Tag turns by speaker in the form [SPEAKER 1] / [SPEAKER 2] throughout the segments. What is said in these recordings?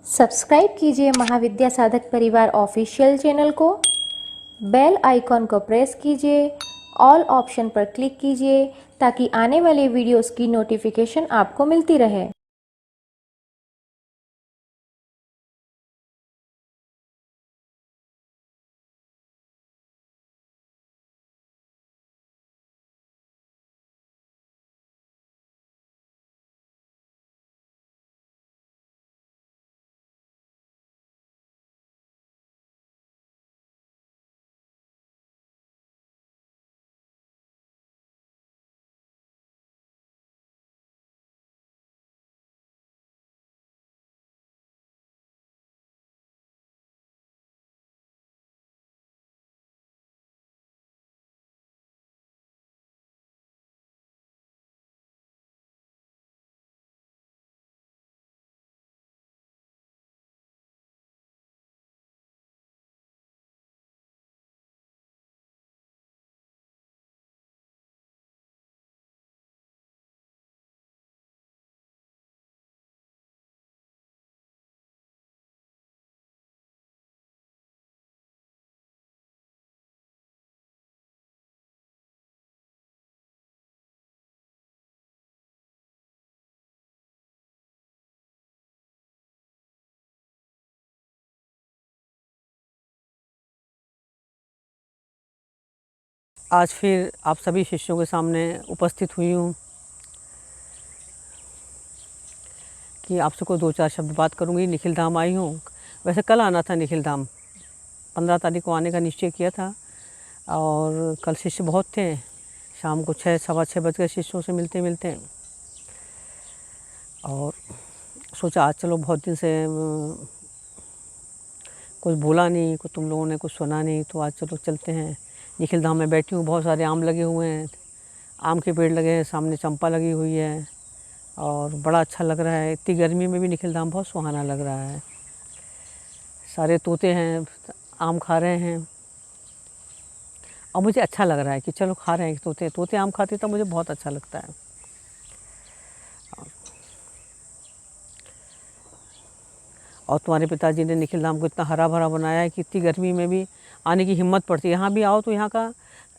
[SPEAKER 1] Subscribe कीजिए महाविद्या साधक परिवार ऑफिशियल चैनल को। बेल आइकॉन को प्रेस कीजिए, ऑल ऑप्शन पर क्लिक कीजिए ताकि आने वाले वीडियोस की नोटिफिकेशन आपको मिलती रहे।
[SPEAKER 2] आज फिर आप सभी शिष्यों के सामने उपस्थित हुई हूँ कि आपसे कोई 2-4 शब्द बात करूँगी। निखिल धाम आई हूँ। वैसे कल आना था निखिल धाम, 15 तारीख को आने का निश्चय किया था और कल शिष्य बहुत थे। शाम को 6 सवा 6 बज गए शिष्यों से मिलते मिलते, और सोचा आज चलो, बहुत दिन से कुछ बोला नहीं, कुछ तुम लोगों ने कुछ सुना नहीं, तो आज चलो चलते हैं। निखिल धाम में बैठी हूँ, बहुत सारे आम लगे हुए हैं, आम के पेड़ लगे हैं, सामने चंपा लगी हुई है और बड़ा अच्छा लग रहा है। इतनी गर्मी में भी निखिल धाम बहुत सुहाना लग रहा है। सारे तोते हैं, आम खा रहे हैं और मुझे अच्छा लग रहा है कि चलो खा रहे हैं। तोते तोते आम खाते तो मुझे बहुत अच्छा लगता है। और तुम्हारे पिताजी ने निखिल धाम को इतना हरा भरा बनाया है कि इतनी गर्मी में भी आने की हिम्मत पड़ती है। यहाँ भी आओ तो यहाँ का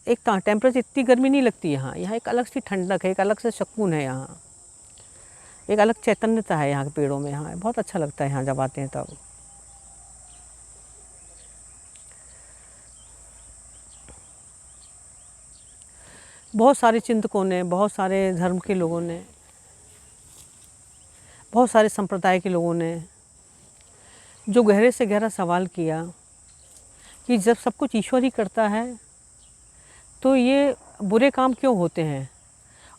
[SPEAKER 2] एक टेम्परेचर, इतनी गर्मी नहीं लगती। यहाँ एक अलग सी ठंडक है, एक अलग से सुकून है। यहाँ एक अलग चैतन्यता है यहाँ के पेड़ों में। यहाँ बहुत अच्छा लगता है यहाँ जब आते हैं तब। बहुत सारे चिंतकों ने, बहुत सारे धर्म के लोगों ने, बहुत सारे संप्रदाय के लोगों ने जो गहरे से गहरा सवाल किया कि जब सब कुछ ईश्वर ही करता है तो ये बुरे काम क्यों होते हैं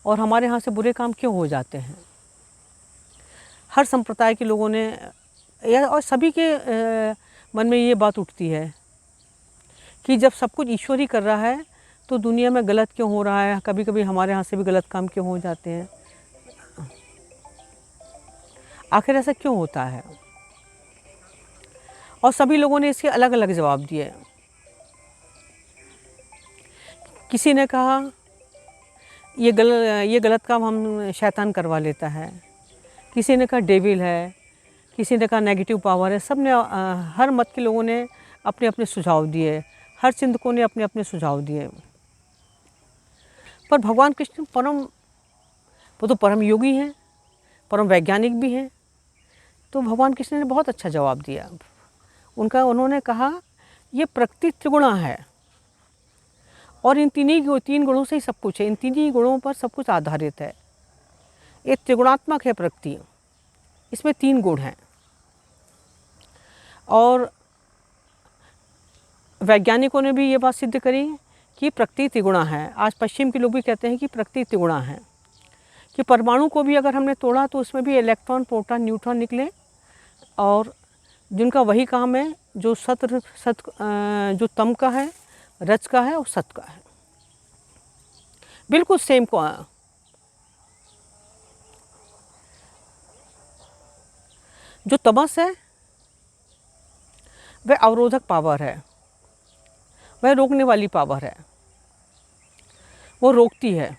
[SPEAKER 2] और हमारे यहाँ से बुरे काम क्यों हो जाते हैं। हर संप्रदाय के लोगों ने या और सभी के मन में ये बात उठती है कि जब सब कुछ ईश्वर ही कर रहा है तो दुनिया में गलत क्यों हो रहा है। कभी कभी हमारे यहाँ से भी गलत काम क्यों हो जाते हैं, आखिर ऐसा क्यों होता है। और सभी लोगों ने इसके अलग अलग जवाब दिए। किसी ने कहा ये गलत काम हम शैतान करवा लेता है, किसी ने कहा डेविल है, किसी ने कहा नेगेटिव पावर है। सब ने हर मत के लोगों ने अपने अपने सुझाव दिए, हर चिंतकों ने अपने अपने सुझाव दिए। पर भगवान कृष्ण वो तो परम योगी हैं, परम वैज्ञानिक भी हैं। तो भगवान कृष्ण ने बहुत अच्छा जवाब दिया। उन्होंने कहा ये प्रकृति त्रिगुणा है और इन तीन गुणों से ही सब कुछ है। इन तीन ही गुणों पर सब कुछ आधारित है। ये त्रिगुणात्मक है प्रकृति, इसमें 3 गुण हैं। और वैज्ञानिकों ने भी ये बात सिद्ध करी कि प्रकृति त्रिगुणा है। आज पश्चिम के लोग भी कहते हैं कि प्रकृति त्रिगुणा है, कि परमाणु को भी अगर हमने तोड़ा तो उसमें भी इलेक्ट्रॉन, प्रोटॉन, न्यूट्रॉन निकले और जिनका वही काम है जो जो तम का है, रज का है और सत का है, बिल्कुल सेम को। जो तमस है वह अवरोधक पावर है, वह रोकने वाली पावर है, वो रोकती है।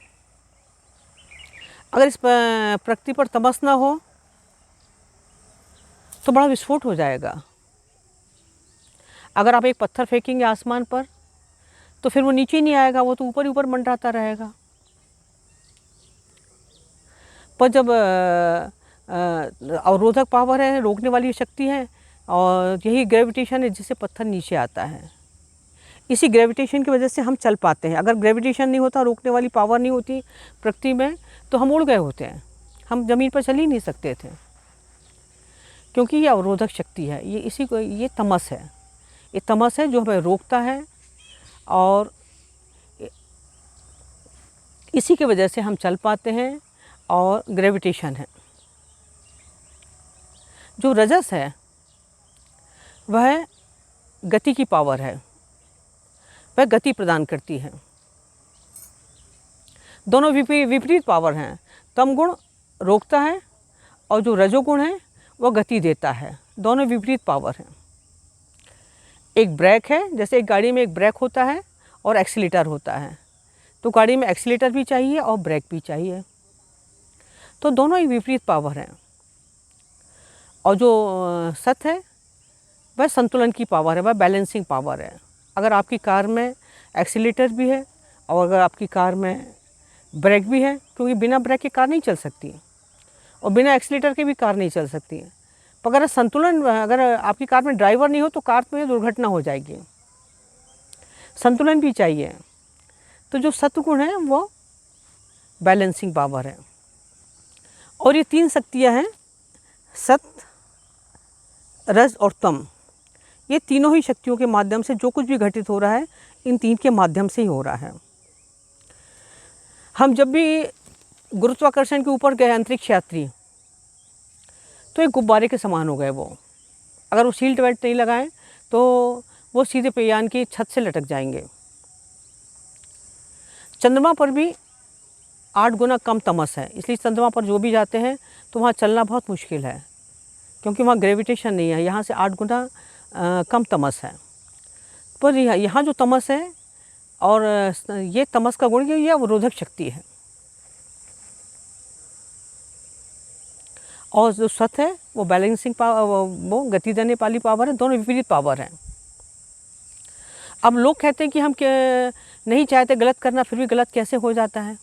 [SPEAKER 2] अगर इस प्रकृति पर तमस ना हो तो बड़ा विस्फोट हो जाएगा। अगर आप एक पत्थर फेंकेंगे आसमान पर तो फिर वो नीचे नहीं आएगा, वो तो ऊपर ही ऊपर मंडराता रहेगा। पर जब अवरोधक पावर है, रोकने वाली शक्ति है, और यही ग्रेविटेशन है जिससे पत्थर नीचे आता है। इसी ग्रेविटेशन की वजह से हम चल पाते हैं। अगर ग्रेविटेशन नहीं होता, रोकने वाली पावर नहीं होती प्रकृति में, तो हम उड़ गए होते हैं, हम ज़मीन पर चल ही नहीं सकते थे। क्योंकि ये अवरोधक शक्ति है, ये इसी को, ये तमस है, ये तमस है जो हमें रोकता है, और इसी की वजह से हम चल पाते हैं। और ग्रेविटेशन है। जो रजस है वह गति की पावर है, वह गति प्रदान करती है। दोनों विपरीत पावर हैं। तम गुण रोकता है और जो रजोगुण है वह गति देता है। दोनों विपरीत पावर हैं। एक ब्रेक है, जैसे एक गाड़ी में एक ब्रेक होता है और एक्सीलेटर होता है, तो गाड़ी में एक्सीलेटर भी चाहिए और ब्रेक भी चाहिए। तो दोनों ही विपरीत पावर हैं। और जो सत है वह संतुलन की पावर है, वह बैलेंसिंग पावर है। अगर आपकी कार में एक्सीलेटर भी है और अगर आपकी कार में ब्रेक भी है, क्योंकि बिना ब्रेक के कार नहीं चल सकती और बिना एक्सीलेटर के भी कार नहीं चल सकती है। पर अगर संतुलन, अगर आपकी कार में ड्राइवर नहीं हो तो कार में दुर्घटना हो जाएगी। संतुलन भी चाहिए। तो जो सत्वगुण है वो बैलेंसिंग पावर है। और ये तीन शक्तियाँ हैं, सत्व, रज और तम। ये तीनों ही शक्तियों के माध्यम से जो कुछ भी घटित हो रहा है, इन तीन के माध्यम से ही हो रहा है। हम जब भी गुरुत्वाकर्षण के ऊपर गए अंतरिक्ष यात्री, तो एक गुब्बारे के समान हो गए वो। अगर वो सीट बेल्ट नहीं लगाएं तो वो सीधे यान की छत से लटक जाएंगे। चंद्रमा पर भी 8 गुना कम तमस है, इसलिए चंद्रमा पर जो भी जाते हैं तो वहाँ चलना बहुत मुश्किल है, क्योंकि वहाँ ग्रेविटेशन नहीं है। यहाँ से 8 गुना कम तमस है। पर यहाँ जो तमस है, और ये तमस का गुण ये अवरोधक शक्ति है। और जो सत है वो बैलेंसिंग पावर, वो गति देने वाली पावर है। दोनों विपरीत पावर हैं। अब लोग कहते हैं कि हम नहीं चाहते गलत करना, फिर भी गलत कैसे हो जाता है?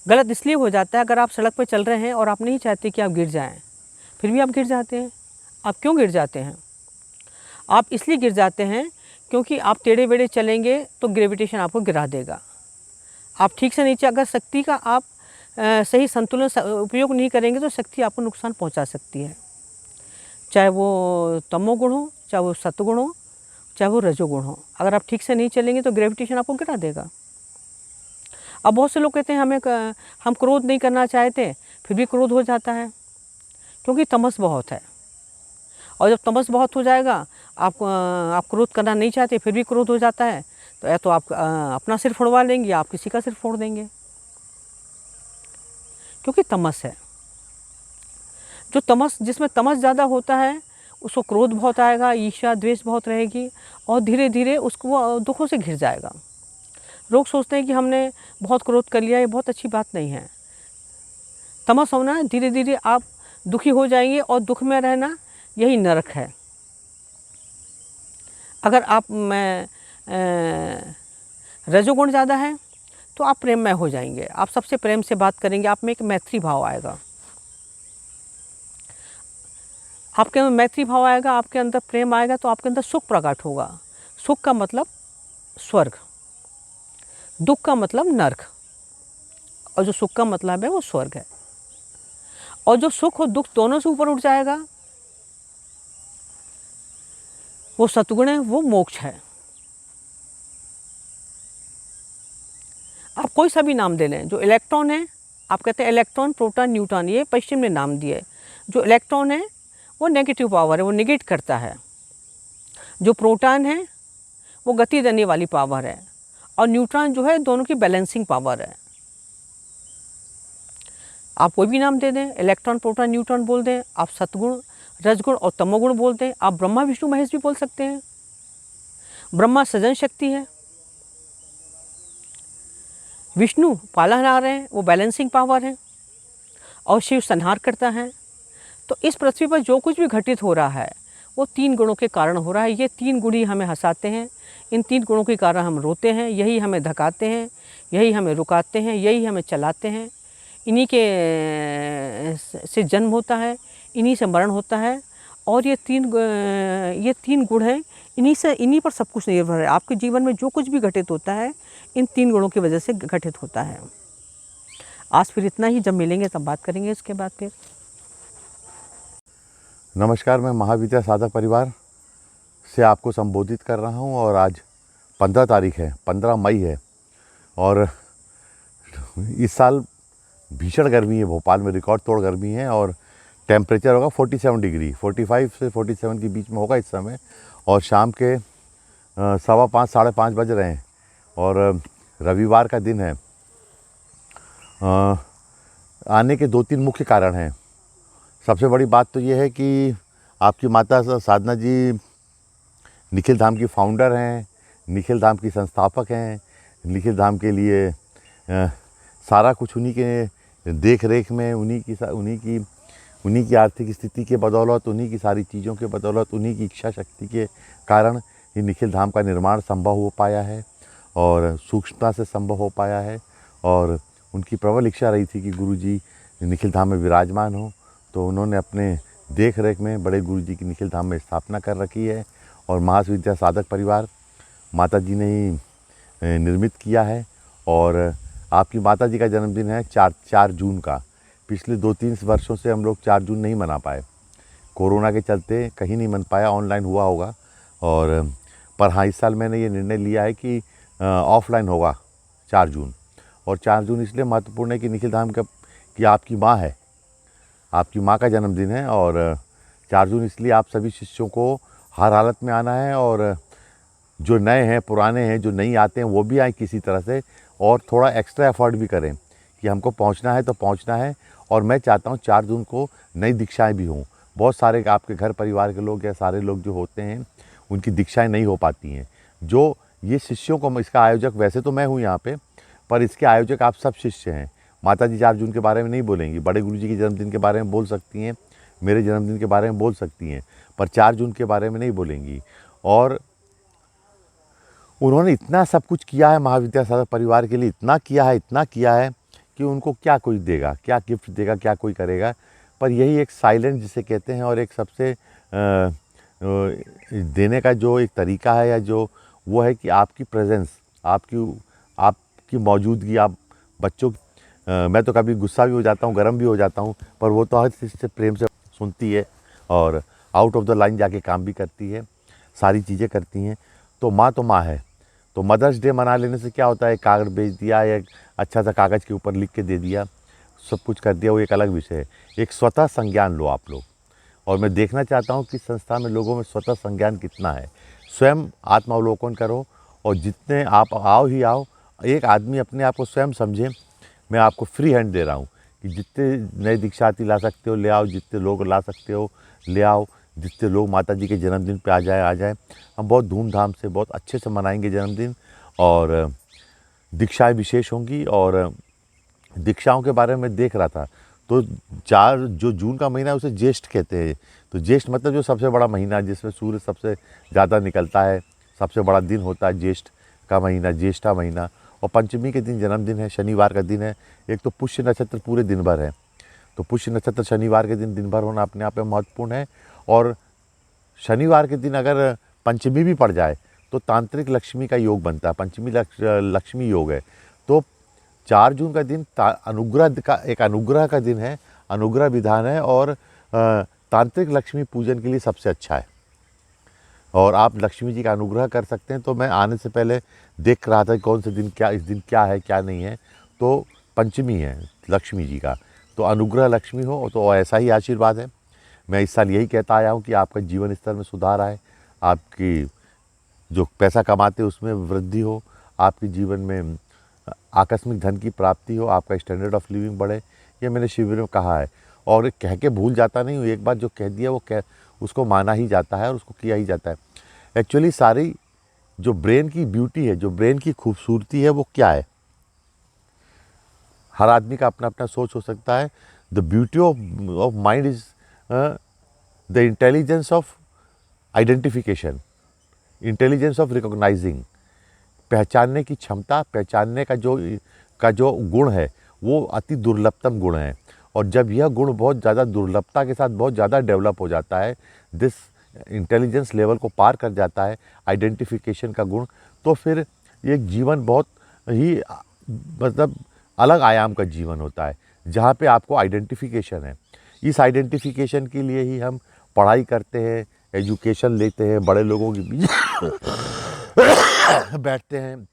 [SPEAKER 2] गलत इसलिए हो जाता है, अगर आप सड़क पर चल रहे हैं और आप नहीं चाहते कि आप गिर जाएं, फिर भी आप गिर जाते हैं। आप क्यों गिर जाते हैं? आप इसलिए गिर जाते हैं क्योंकि आप टेढ़े बेढ़े चलेंगे तो ग्रेविटेशन आपको गिरा देगा। आप ठीक से नीचे, अगर शक्ति का आप सही संतुलन उपयोग नहीं करेंगे तो शक्ति आपको नुकसान पहुंचा सकती है। चाहे वो तमोगुण हो, चाहे वो सत्वगुण हो, चाहे वो रजोगुण हो। अगर आप ठीक से नहीं चलेंगे तो ग्रेविटेशन आपको गिरा देगा। अब बहुत से लोग कहते हैं हम क्रोध नहीं करना चाहते, फिर भी क्रोध हो जाता है, क्योंकि तमस बहुत है। और जब तमस बहुत हो जाएगा, आप क्रोध करना नहीं चाहते, फिर भी क्रोध हो जाता है, तो या तो आप अपना सिर फोड़वा लेंगे या आप किसी का सिर फोड़ देंगे, क्योंकि तमस है। जो तमस, जिसमें तमस ज़्यादा होता है उसको क्रोध बहुत आएगा, ईर्ष्या द्वेष बहुत रहेगी, और धीरे धीरे उसको वो दुखों से घिर जाएगा। लोग सोचते हैं कि हमने बहुत क्रोध कर लिया, ये बहुत अच्छी बात नहीं है। तमस होना, धीरे धीरे आप दुखी हो जाएंगे, और दुख में रहना यही नरक है। अगर आप में रजोगुण ज़्यादा है तो आप प्रेममय हो जाएंगे, आप सबसे प्रेम से बात करेंगे, आप में एक मैत्री भाव आएगा। आपके अंदर मैत्री भाव आएगा, आपके अंदर प्रेम आएगा, तो आपके अंदर सुख प्रकट होगा। सुख का मतलब स्वर्ग, दुख का मतलब नरक, और जो सुख का मतलब है वो स्वर्ग है। और जो सुख और दुख दोनों से ऊपर उठ जाएगा, वो सतगुण है, वो मोक्ष है। आप कोई सा भी नाम दे लें। जो इलेक्ट्रॉन है, आप कहते हैं इलेक्ट्रॉन, प्रोटॉन, न्यूट्रॉन, ये पश्चिम ने नाम दिए। जो इलेक्ट्रॉन है वो नेगेटिव पावर है, वो निगेट करता है। जो प्रोटॉन है वो गति देने वाली पावर है, और न्यूट्रॉन जो है दोनों की बैलेंसिंग पावर है। आप कोई भी नाम दे दें, इलेक्ट्रॉन, प्रोटॉन, न्यूट्रॉन बोल दें, आप सतगुण, रजगुण और तमोगुण बोल दें, आप ब्रह्मा विष्णु महेश भी बोल सकते हैं। ब्रह्मा सृजन शक्ति है, विष्णु पालनहार हैं, वो बैलेंसिंग पावर है, और शिव संहार करता है। तो इस पृथ्वी पर जो कुछ भी घटित हो रहा है वो 3 गुणों के कारण हो रहा है। ये 3 गुण ही हमें हँसाते हैं, इन 3 गुणों के कारण हम रोते हैं, यही हमें धकाते हैं, यही हमें रुकाते हैं, यही हमें चलाते हैं। इन्हीं के से जन्म होता है, इन्हीं से मरण होता है और ये 3 गुण हैं, इन्हीं पर सब कुछ निर्भर है। आपके जीवन में जो कुछ भी घटित होता है इन 3 गुणों की वजह से घटित होता है। आज फिर इतना ही, जब मिलेंगे तब बात करेंगे इसके बाद फिर।
[SPEAKER 3] नमस्कार, मैं महाविद्या साधक परिवार से आपको संबोधित कर रहा हूं और आज 15 तारीख है, 15 मई है और इस साल भीषण गर्मी है। भोपाल में रिकॉर्ड तोड़ गर्मी है और टेम्परेचर होगा 47 डिग्री, 45 से 47 के बीच में होगा इस समय। और शाम के 5:15 साढ़े 5 बज रहे हैं और रविवार का दिन है। आने के 2-3 मुख्य कारण हैं। सबसे बड़ी बात तो ये है कि आपकी माता साधना जी निखिल धाम की फाउंडर हैं, निखिल धाम की संस्थापक हैं। निखिल धाम के लिए सारा कुछ उन्हीं के देख रेख में, उन्हीं की आर्थिक स्थिति के बदौलत, उन्हीं की सारी चीज़ों के बदौलत, उन्हीं की इच्छा शक्ति के कारण ये निखिल धाम का निर्माण संभव हो पाया है और सूक्ष्मता से संभव हो पाया है। और उनकी प्रबल इच्छा रही थी कि गुरुजी निखिल धाम में विराजमान हो, तो उन्होंने अपने देख रेख में बड़े गुरुजी की निखिल धाम में स्थापना कर रखी है और महाविद्या साधक परिवार माता जी ने ही निर्मित किया है। और आपकी माता जी का जन्मदिन है 4 जून का। पिछले 2-3 वर्षों से हम लोग 4 जून नहीं मना पाए, कोरोना के चलते कहीं नहीं मन पाया, ऑनलाइन हुआ होगा। और पर हाँ, इस साल मैंने ये निर्णय लिया है कि ऑफलाइन होगा 4 जून। और 4 जून इसलिए महत्वपूर्ण है कि निखिल धाम की आपकी माँ है, आपकी माँ का जन्मदिन है। और 4 जून इसलिए आप सभी शिष्यों को हर हालत में आना है और जो नए हैं, पुराने हैं, जो नहीं आते हैं वो भी आए किसी तरह से, और थोड़ा एक्स्ट्रा एफर्ट भी करें कि हमको पहुंचना है तो पहुंचना है। और मैं चाहता हूं 4 जून को नई दीक्षाएं भी हों। बहुत सारे आपके घर परिवार के लोग या सारे लोग जो होते हैं उनकी दीक्षाएं नहीं हो पाती हैं। जो ये शिष्यों को, इसका आयोजक वैसे तो मैं हूँ यहाँ पे, पर इसके आयोजक आप सब शिष्य हैं। माता जी 4 जून के बारे में नहीं बोलेंगी, बड़े गुरु जी के जन्मदिन के बारे में बोल सकती हैं, मेरे जन्मदिन के बारे में बोल सकती हैं, पर 4 जून के बारे में नहीं बोलेंगी। और उन्होंने इतना सब कुछ किया है महाविद्या साधक परिवार के लिए, इतना किया है कि उनको क्या कोई देगा, क्या गिफ्ट देगा, क्या कोई करेगा। पर यही एक साइलेंट जिसे कहते हैं और एक सबसे देने का जो एक तरीका है या जो वो है कि आपकी प्रेजेंस, आपकी मौजूदगी, आप बच्चों मैं तो कभी गुस्सा भी हो जाता हूँ, गर्म भी हो जाता हूँ, पर वो तो हर चीज़ से प्रेम से सुनती है और आउट ऑफ द लाइन जाके काम भी करती है, सारी चीज़ें करती हैं। तो माँ है। तो मदर्स डे मना लेने से क्या होता है, कागज़ भेज दिया या अच्छा सा कागज़ के ऊपर लिख के दे दिया, सब कुछ कर दिया, वो एक अलग विषय है। एक स्वतः संज्ञान लो आप लोग। और मैं देखना चाहता हूँ कि संस्था में लोगों में स्वतः संज्ञान कितना है। स्वयं आत्मावलोकन करो और जितने आप आओ, एक आदमी अपने आप को स्वयं समझे। मैं आपको फ्री हैंड दे रहा हूँ कि जितने नए दीक्षार्थी ला सकते हो ले आओ, जितने लोग ला सकते हो ले आओ, जितने लोग माता जी के जन्मदिन पे आ जाए। हम बहुत धूमधाम से, बहुत अच्छे से मनाएंगे जन्मदिन और दीक्षाएं विशेष होंगी। और दीक्षाओं के बारे में देख रहा था तो 4 जो जून का महीना है उसे ज्येष्ठ कहते हैं। तो ज्येष्ठ मतलब जो सबसे बड़ा महीना जिसमें सूर्य सबसे ज़्यादा निकलता है, सबसे बड़ा दिन होता है ज्येष्ठ का महीना, ज्येष्ठा महीना। और पंचमी के दिन जन्मदिन है, शनिवार का दिन है। एक तो पुष्य नक्षत्र पूरे दिन भर है, तो पुष्य नक्षत्र शनिवार के दिन भर होना अपने आप में महत्वपूर्ण है। और शनिवार के दिन अगर पंचमी भी पड़ जाए तो तांत्रिक लक्ष्मी का योग बनता है, पंचमी लक्ष्मी योग है। तो 4 जून का दिन अनुग्रह का दिन है, अनुग्रह विधान है और तांत्रिक लक्ष्मी पूजन के लिए सबसे अच्छा है। और आप लक्ष्मी जी का अनुग्रह कर सकते हैं। तो मैं आने से पहले देख रहा था कि कौन से दिन इस दिन क्या है क्या नहीं है। तो पंचमी है लक्ष्मी जी का, तो अनुग्रह लक्ष्मी हो तो ऐसा ही आशीर्वाद है। मैं इस साल यही कहता आया हूँ कि आपका जीवन स्तर में सुधार आए, आपकी जो पैसा कमाते उसमें वृद्धि हो, आपके जीवन में आकस्मिक धन की प्राप्ति हो, आपका स्टैंडर्ड ऑफ लिविंग बढ़े। ये मैंने शिविर में कहा है और कह के भूल जाता नहीं हूँ। एक बार जो कह दिया उसको माना ही जाता है और उसको किया ही जाता है। एक्चुअली सारी जो ब्रेन की ब्यूटी है, जो ब्रेन की खूबसूरती है, वो क्या है, हर आदमी का अपना अपना सोच हो सकता है। The beauty of mind is the intelligence of identification, intelligence of recognising, पहचानने की क्षमता, पहचानने का जो गुण है वो अति दुर्लभतम गुण है। और जब यह गुण बहुत ज़्यादा दुर्लभता के साथ बहुत ज़्यादा डेवलप हो जाता है, दिस इंटेलिजेंस लेवल को पार कर जाता है आइडेंटिफिकेशन का गुण, तो फिर एक जीवन बहुत ही मतलब अलग आयाम का जीवन होता है, जहाँ पे आपको आइडेंटिफिकेशन है। इस आइडेंटिफिकेशन के लिए ही हम पढ़ाई करते हैं, एजुकेशन लेते हैं, बड़े लोगों के बीच बैठते हैं,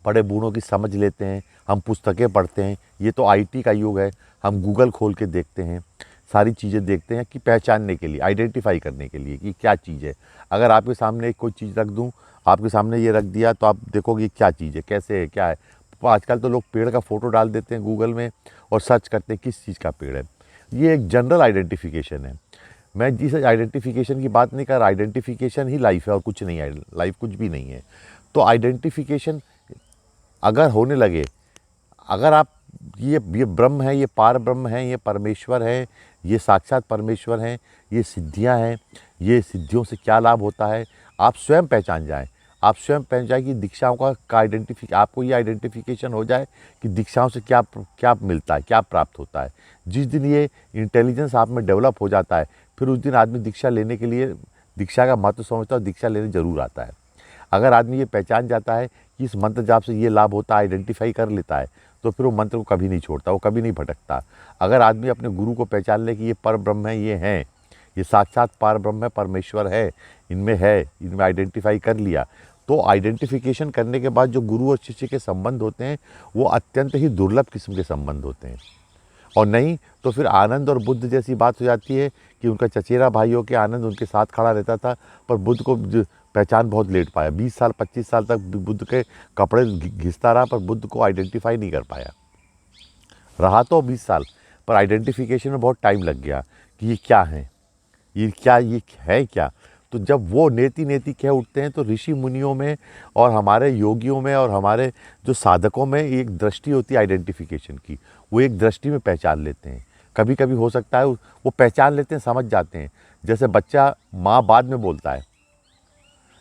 [SPEAKER 3] बड़े बूढ़ों की समझ लेते हैं, हम पुस्तकें पढ़ते हैं। ये तो आईटी का युग है, हम गूगल खोल के देखते हैं, सारी चीज़ें देखते हैं कि पहचानने के लिए, आइडेंटिफाई करने के लिए कि क्या चीज़ है। अगर आपके सामने कोई चीज़ रख दूं, आपके सामने ये रख दिया, तो आप देखोगे क्या चीज़ है, कैसे है, क्या है। आजकल तो लोग पेड़ का फ़ोटो डाल देते हैं गूगल में और सर्च करते हैं किस चीज़ का पेड़ है। ये एक जनरल आइडेंटिफिकेशन है। मैं जिस आइडेंटिफिकेशन की बात नहीं कर रहा, आइडेंटिफिकेशन ही लाइफ है और कुछ नहीं है, लाइफ कुछ भी नहीं है। तो आइडेंटिफिकेशन अगर होने लगे, अगर आप ये ब्रह्म है, ये पार ब्रह्म है, ये परमेश्वर है, ये साक्षात परमेश्वर हैं, ये सिद्धियां हैं, ये सिद्धियों से क्या लाभ होता है, आप स्वयं पहचान जाएं। आप स्वयं पहचान जाए कि दीक्षाओं का आपको ये आइडेंटिफिकेशन हो जाए कि दीक्षाओं से क्या क्या मिलता है, क्या प्राप्त होता है। जिस दिन ये इंटेलिजेंस आप में डेवलप हो जाता है, फिर उस दिन आदमी दीक्षा लेने के लिए, दीक्षा का महत्व समझता है और दीक्षा लेने ज़रूर आता है। अगर आदमी ये पहचान जाता है कि इस मंत्र जाप से ये लाभ होता है, आइडेंटिफाई कर लेता है, तो फिर वो मंत्र को कभी नहीं छोड़ता, वो कभी नहीं भटकता। अगर आदमी अपने गुरु को पहचान ले कि ये पर ब्रह्म है, ये हैं, ये साक्षात पार ब्रह्म है, परमेश्वर है, इनमें आइडेंटिफाई कर लिया, तो आइडेंटिफिकेशन करने के बाद जो गुरु और शिष्य के संबंध होते हैं वो अत्यंत ही दुर्लभ किस्म के संबंध होते हैं। और नहीं तो फिर आनंद और बुद्ध जैसी बात हो जाती है कि उनका चचेरा भाई हो के आनंद उनके साथ खड़ा रहता था, पर बुद्ध को पहचान बहुत लेट पाया। 20 साल 25 साल तक बुद्ध के कपड़े घिसता रहा, पर बुद्ध को आइडेंटिफाई नहीं कर पाया। रहा तो 20 साल, पर आइडेंटिफिकेशन में बहुत टाइम लग गया कि ये क्या है, ये है क्या। तो जब वो नेति नेति कह उठते हैं, तो ऋषि मुनियों में और हमारे योगियों में और हमारे जो साधकों में एक दृष्टि होती है आइडेंटिफिकेशन की, वो एक दृष्टि में पहचान लेते हैं। कभी कभी हो सकता है वो पहचान लेते हैं, समझ जाते हैं। जैसे बच्चा माँ बाद में बोलता है,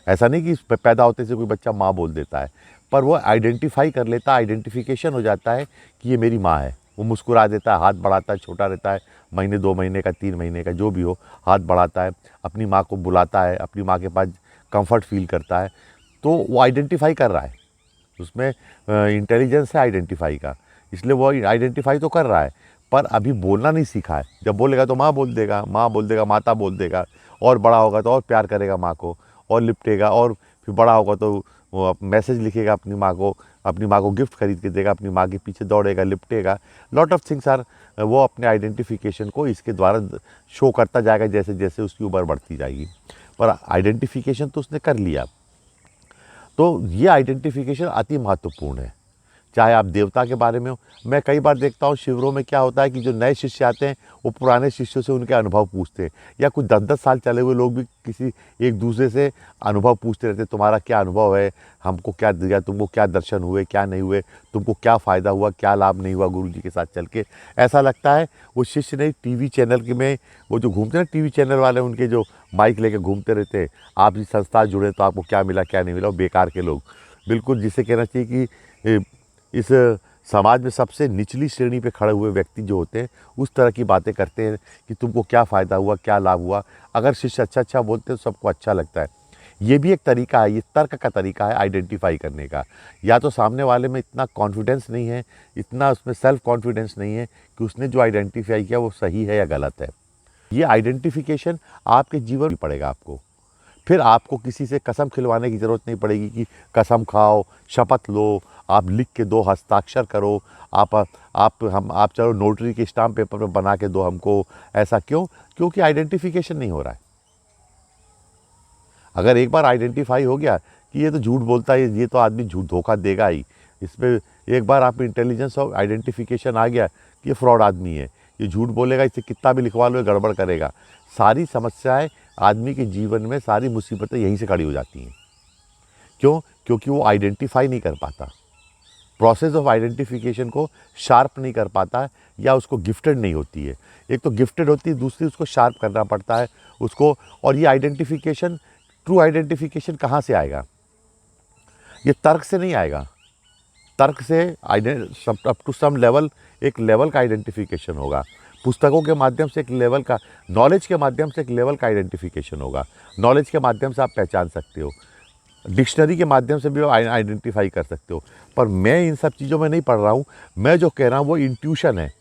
[SPEAKER 3] ऐसा नहीं कि पैदा होते से कोई बच्चा माँ बोल देता है, पर वो आइडेंटिफाई कर लेता है, आइडेंटिफिकेशन हो जाता है कि ये मेरी माँ है। वो मुस्कुरा देता है, हाथ बढ़ाता है, छोटा रहता है, महीने 2 महीने का 3 महीने का जो भी हो, हाथ बढ़ाता है, अपनी माँ को बुलाता है, अपनी माँ के पास कंफर्ट फील करता है। तो वो आइडेंटिफाई कर रहा है, उसमें इंटेलिजेंस है आइडेंटिफाई का, इसलिए वो आइडेंटिफाई तो कर रहा है, पर अभी बोलना नहीं सीखा है। जब बोलेगा तो माँ बोल देगा, माता बोल देगा, और बड़ा होगा तो और प्यार करेगा माँ को और लिपटेगा, और फिर बड़ा होगा तो वो मैसेज लिखेगा अपनी माँ को गिफ्ट खरीद के देगा, अपनी माँ के पीछे दौड़ेगा, लिपटेगा। लॉट ऑफ थिंग्स आर, वो अपने आइडेंटिफिकेशन को इसके द्वारा शो करता जाएगा जैसे जैसे उसकी उम्र बढ़ती जाएगी। पर आइडेंटिफिकेशन तो उसने कर लिया। तो ये आइडेंटिफिकेशन अति महत्वपूर्ण है, चाहे आप देवता के बारे में हो। मैं कई बार देखता हूँ शिविरों में क्या होता है कि जो नए शिष्य आते हैं वो पुराने शिष्यों से उनके अनुभव पूछते हैं, या कुछ 10-10 साल चले हुए लोग भी किसी एक दूसरे से अनुभव पूछते रहते हैं, तुम्हारा क्या अनुभव है, हमको क्या दिया, तुमको क्या दर्शन हुए, क्या नहीं हुए, तुमको क्या फ़ायदा हुआ, क्या लाभ नहीं हुआ गुरु जी के साथ चल के। ऐसा लगता है वो शिष्य नहीं, टीवी चैनल के में वो जो घूमते हैं ना, टीवी चैनल वाले उनके जो माइक लेके घूमते रहते हैं, आप इस संस्था जुड़े तो आपको क्या मिला क्या नहीं मिला, वो बेकार के लोग बिल्कुल, जिसे कहना चाहिए कि इस समाज में सबसे निचली श्रेणी पे खड़े हुए व्यक्ति जो होते हैं उस तरह की बातें करते हैं कि तुमको क्या फ़ायदा हुआ, क्या लाभ हुआ। अगर शिष्य अच्छा बोलते हैं तो सबको अच्छा लगता है। ये भी एक तरीका है, ये तर्क का तरीका है आइडेंटिफाई करने का। या तो सामने वाले में इतना कॉन्फिडेंस नहीं है, इतना उसमें सेल्फ कॉन्फिडेंस नहीं है कि उसने जो आइडेंटिफाई किया वो सही है या गलत है। ये आइडेंटिफिकेशन आपके जीवन में पड़ेगा आपको। फिर आपको किसी से कसम खिलवाने की ज़रूरत नहीं पड़ेगी कि कसम खाओ, शपथ लो, आप लिख के दो, हस्ताक्षर करो, आप चलो नोटरी के स्टाम्प पेपर पे बना के दो हमको। ऐसा क्यों? क्योंकि आइडेंटिफिकेशन नहीं हो रहा है। अगर एक बार आइडेंटिफाई हो गया कि ये तो झूठ बोलता है, ये तो आदमी झूठ धोखा देगा ही, इसमें एक बार आप इंटेलिजेंस और आइडेंटिफिकेशन आ गया कि ये फ्रॉड आदमी है, ये झूठ बोलेगा, इससे कितना भी लिखवा लो, गड़बड़ करेगा। सारी समस्याएं आदमी के जीवन में, सारी मुसीबतें यहीं से खड़ी हो जाती हैं। क्यों? क्योंकि वो आइडेंटिफाई नहीं कर पाता। प्रोसेस ऑफ आइडेंटिफिकेशन को शार्प नहीं कर पाता या उसको गिफ्टेड नहीं होती है। एक तो गिफ्टेड होती है, दूसरी उसको शार्प करना पड़ता है उसको। और ये आइडेंटिफिकेशन, ट्रू आइडेंटिफिकेशन कहाँ से आएगा? ये तर्क से नहीं आएगा। तर्क से अप टू सम लेवल, एक लेवल का आइडेंटिफिकेशन होगा। पुस्तकों के माध्यम से एक लेवल का, नॉलेज के माध्यम से एक लेवल का आइडेंटिफिकेशन होगा। नॉलेज के माध्यम से आप पहचान सकते हो, डिक्शनरी के माध्यम से भी आइडेंटिफाई कर सकते हो। पर मैं इन सब चीज़ों में नहीं पढ़ रहा हूँ। मैं जो कह रहा हूँ वो इंट्यूशन है,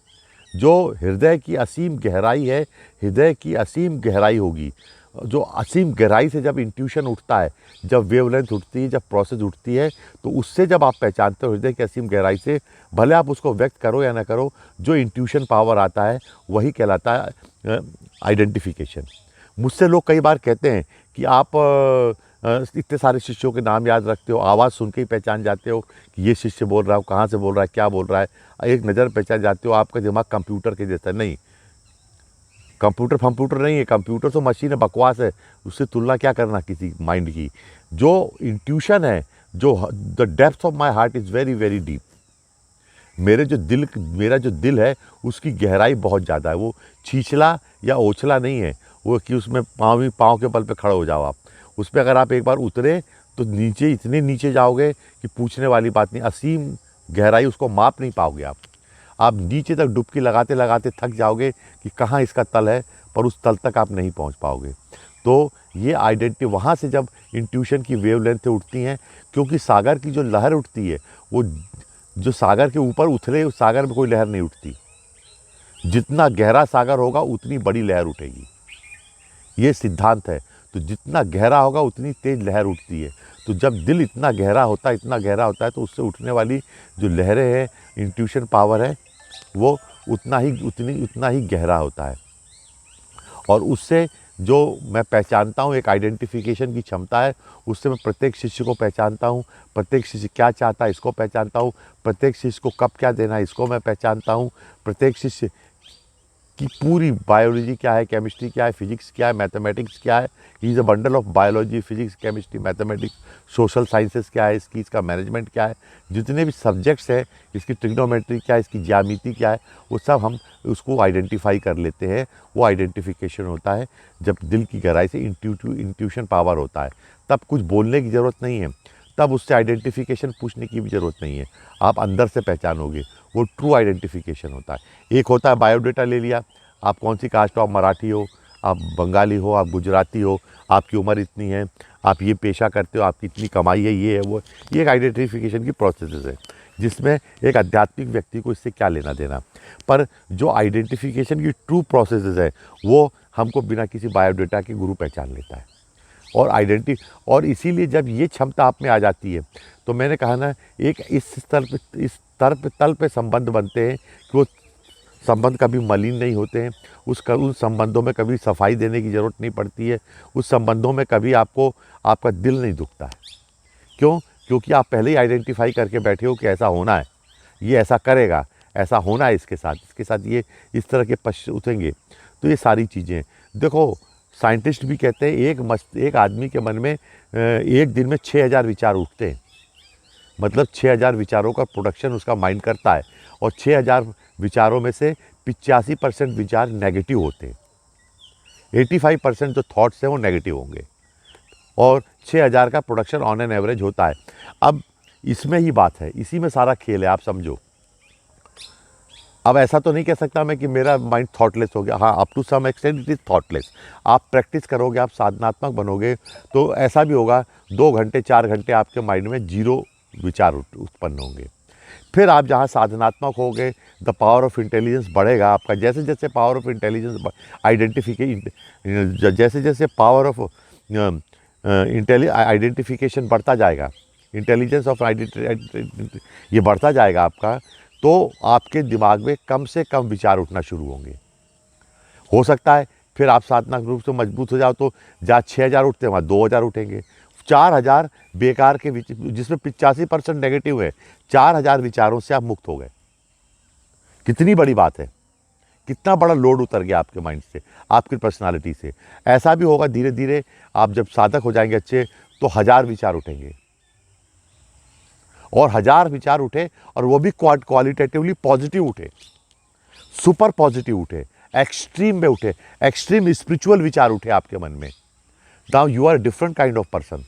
[SPEAKER 3] जो हृदय की असीम गहराई है। हृदय की असीम गहराई होगी, जो असीम गहराई से जब इंट्यूशन उठता है, जब वेवलेंथ उठती है, जब प्रोसेस उठती है, तो उससे जब आप पहचानते हो हृदय की असीम गहराई से, भले आप उसको व्यक्त करो या ना करो, जो इंट्यूशन पावर आता है वही कहलाता है आइडेंटिफिकेशन। मुझसे लोग कई बार कहते हैं कि आप इतने सारे शिष्यों के नाम याद रखते हो, आवाज़ सुन के ही पहचान जाते हो कि ये शिष्य बोल रहा हो, कहाँ से बोल रहा है, क्या बोल रहा है, एक नज़र पहचान जाते हो। आपका दिमाग कंप्यूटर के जैसा नहीं, कंप्यूटर नहीं है। कंप्यूटर तो मशीन है, बकवास है, उससे तुलना क्या करना किसी माइंड की। जो इंट्यूशन है, जो the depth of my heart is very very deep. मेरा जो दिल है उसकी गहराई बहुत ज़्यादा है। वो छीछला या ओछला नहीं है, वो कि उसमें पाँव के बल पे खड़े हो जाओ आप। उस पर अगर आप एक बार उतरे तो नीचे, इतने नीचे जाओगे कि पूछने वाली बात नहीं। असीम गहराई, उसको माप नहीं पाओगे आप नीचे तक डुबकी लगाते लगाते थक जाओगे कि कहाँ इसका तल है, पर उस तल तक आप नहीं पहुँच पाओगे। तो ये आइडेंटिटी वहाँ से जब इंट्यूशन की वेवलेंथ उठती हैं, क्योंकि सागर की जो लहर उठती है, वो जो सागर के ऊपर उथले, उस सागर में कोई लहर नहीं उठती। जितना गहरा सागर होगा उतनी बड़ी लहर उठेगी, ये सिद्धांत है। तो जितना गहरा होगा उतनी तेज लहर उठती है। तो जब दिल इतना गहरा होता है तो उससे उठने वाली जो लहरें हैं, इंट्यूशन पावर है, वो उतना ही गहरा होता है। और उससे जो मैं पहचानता हूँ, एक आइडेंटिफिकेशन की क्षमता है, उससे मैं प्रत्येक शिष्य को पहचानता हूँ। प्रत्येक शिष्य क्या चाहता है इसको पहचानता हूँ। प्रत्येक शिष्य को कब क्या देना है इसको मैं पहचानता हूँ। प्रत्येक शिष्य की पूरी बायोलॉजी क्या है, केमिस्ट्री क्या है, फिजिक्स क्या है, मैथमेटिक्स क्या है। He is a bundle of biology, physics, chemistry, mathematics, social sciences क्या है, इसका मैनेजमेंट क्या है, जितने भी सब्जेक्ट्स हैं, इसकी ट्रिग्नोमेट्री क्या है, इसकी ज्यामिति क्या है, वो सब हम उसको आइडेंटिफाई कर लेते हैं। वो आइडेंटिफिकेशन होता है जब दिल की गहराई से इंट्यूशन पावर होता है। तब कुछ बोलने की ज़रूरत नहीं है, तब उससे आइडेंटिफिकेशन पूछने की भी ज़रूरत नहीं है। आप अंदर से पहचानोगे, वो ट्रू आइडेंटिफिकेशन होता है। एक होता है बायोडाटा ले लिया, आप कौन सी कास्ट हो, आप मराठी हो, आप बंगाली हो, आप गुजराती हो, आपकी उम्र इतनी है, आप ये पेशा करते हो, आपकी इतनी कमाई है, ये है वो। ये एक आइडेंटिफिकेशन की प्रोसेस है, जिसमें एक आध्यात्मिक व्यक्ति को इससे क्या लेना देना। पर जो आइडेंटिफिकेशन की ट्रू प्रोसेस है, वो हमको बिना किसी बायोडाटा के गुरु पहचान लेता है। और इसीलिए जब ये क्षमता आप में आ जाती है, तो मैंने कहा ना, एक इस तल पे संबंध बनते हैं कि वो संबंध कभी मलिन नहीं होते हैं। उन संबंधों में कभी सफाई देने की ज़रूरत नहीं पड़ती है। उस संबंधों में कभी आपका दिल नहीं दुखता है। क्यों? क्योंकि आप पहले ही आइडेंटिफाई करके बैठे हो कि ऐसा होना है, ये ऐसा करेगा, ऐसा होना है, इसके साथ ये इस तरह के पश्च उठेंगे। तो ये सारी चीज़ें देखो, साइंटिस्ट भी कहते हैं एक आदमी के मन में एक दिन में 6000 विचार उठते हैं। मतलब 6000 विचारों का प्रोडक्शन उसका माइंड करता है, और 6000 विचारों में से 85% विचार नेगेटिव होते हैं। 85% जो थॉट्स हैं वो नेगेटिव होंगे, और 6000 का प्रोडक्शन ऑन एन एवरेज होता है। अब इसमें ही बात है, इसी में सारा खेल है, आप समझो। अब ऐसा तो नहीं कह सकता मैं कि मेरा माइंड थॉटलेस हो गया। हाँ, up to some extent it is thoughtless. आप प्रैक्टिस करोगे, आप साधनात्मक बनोगे, तो ऐसा भी होगा 2 घंटे 4 घंटे आपके माइंड में 0 विचार उत्पन्न होंगे। फिर आप जहाँ साधनात्मक होगे, द पावर ऑफ इंटेलिजेंस बढ़ेगा आपका। जैसे जैसे पावर ऑफ इंटेलिजेंस जैसे जैसे पावर ऑफ आइडेंटिफिकेशन बढ़ता जाएगा, इंटेलिजेंस ऑफ ये बढ़ता जाएगा आपका, तो आपके दिमाग में कम से कम विचार उठना शुरू होंगे। हो सकता है फिर आप साधना रूप से मजबूत हो जाओ, तो जहाँ 6000 उठते हैं वहाँ 2000 उठेंगे। 4000 बेकार के जिसमें 85% नेगेटिव है, 4000 विचारों से आप मुक्त हो गए। कितनी बड़ी बात है, कितना बड़ा लोड उतर गया आपके माइंड से, आपकी पर्सनालिटी से। ऐसा भी होगा धीरे धीरे आप जब साधक हो जाएंगे अच्छे, तो 1000 विचार उठेंगे। और 1000 विचार उठे और वो भी क्वालिटेटिवली पॉजिटिव उठे, सुपर पॉजिटिव उठे, एक्सट्रीम में उठे, एक्सट्रीम स्पिरिचुअल विचार उठे आपके मन में, now you are different kind of person.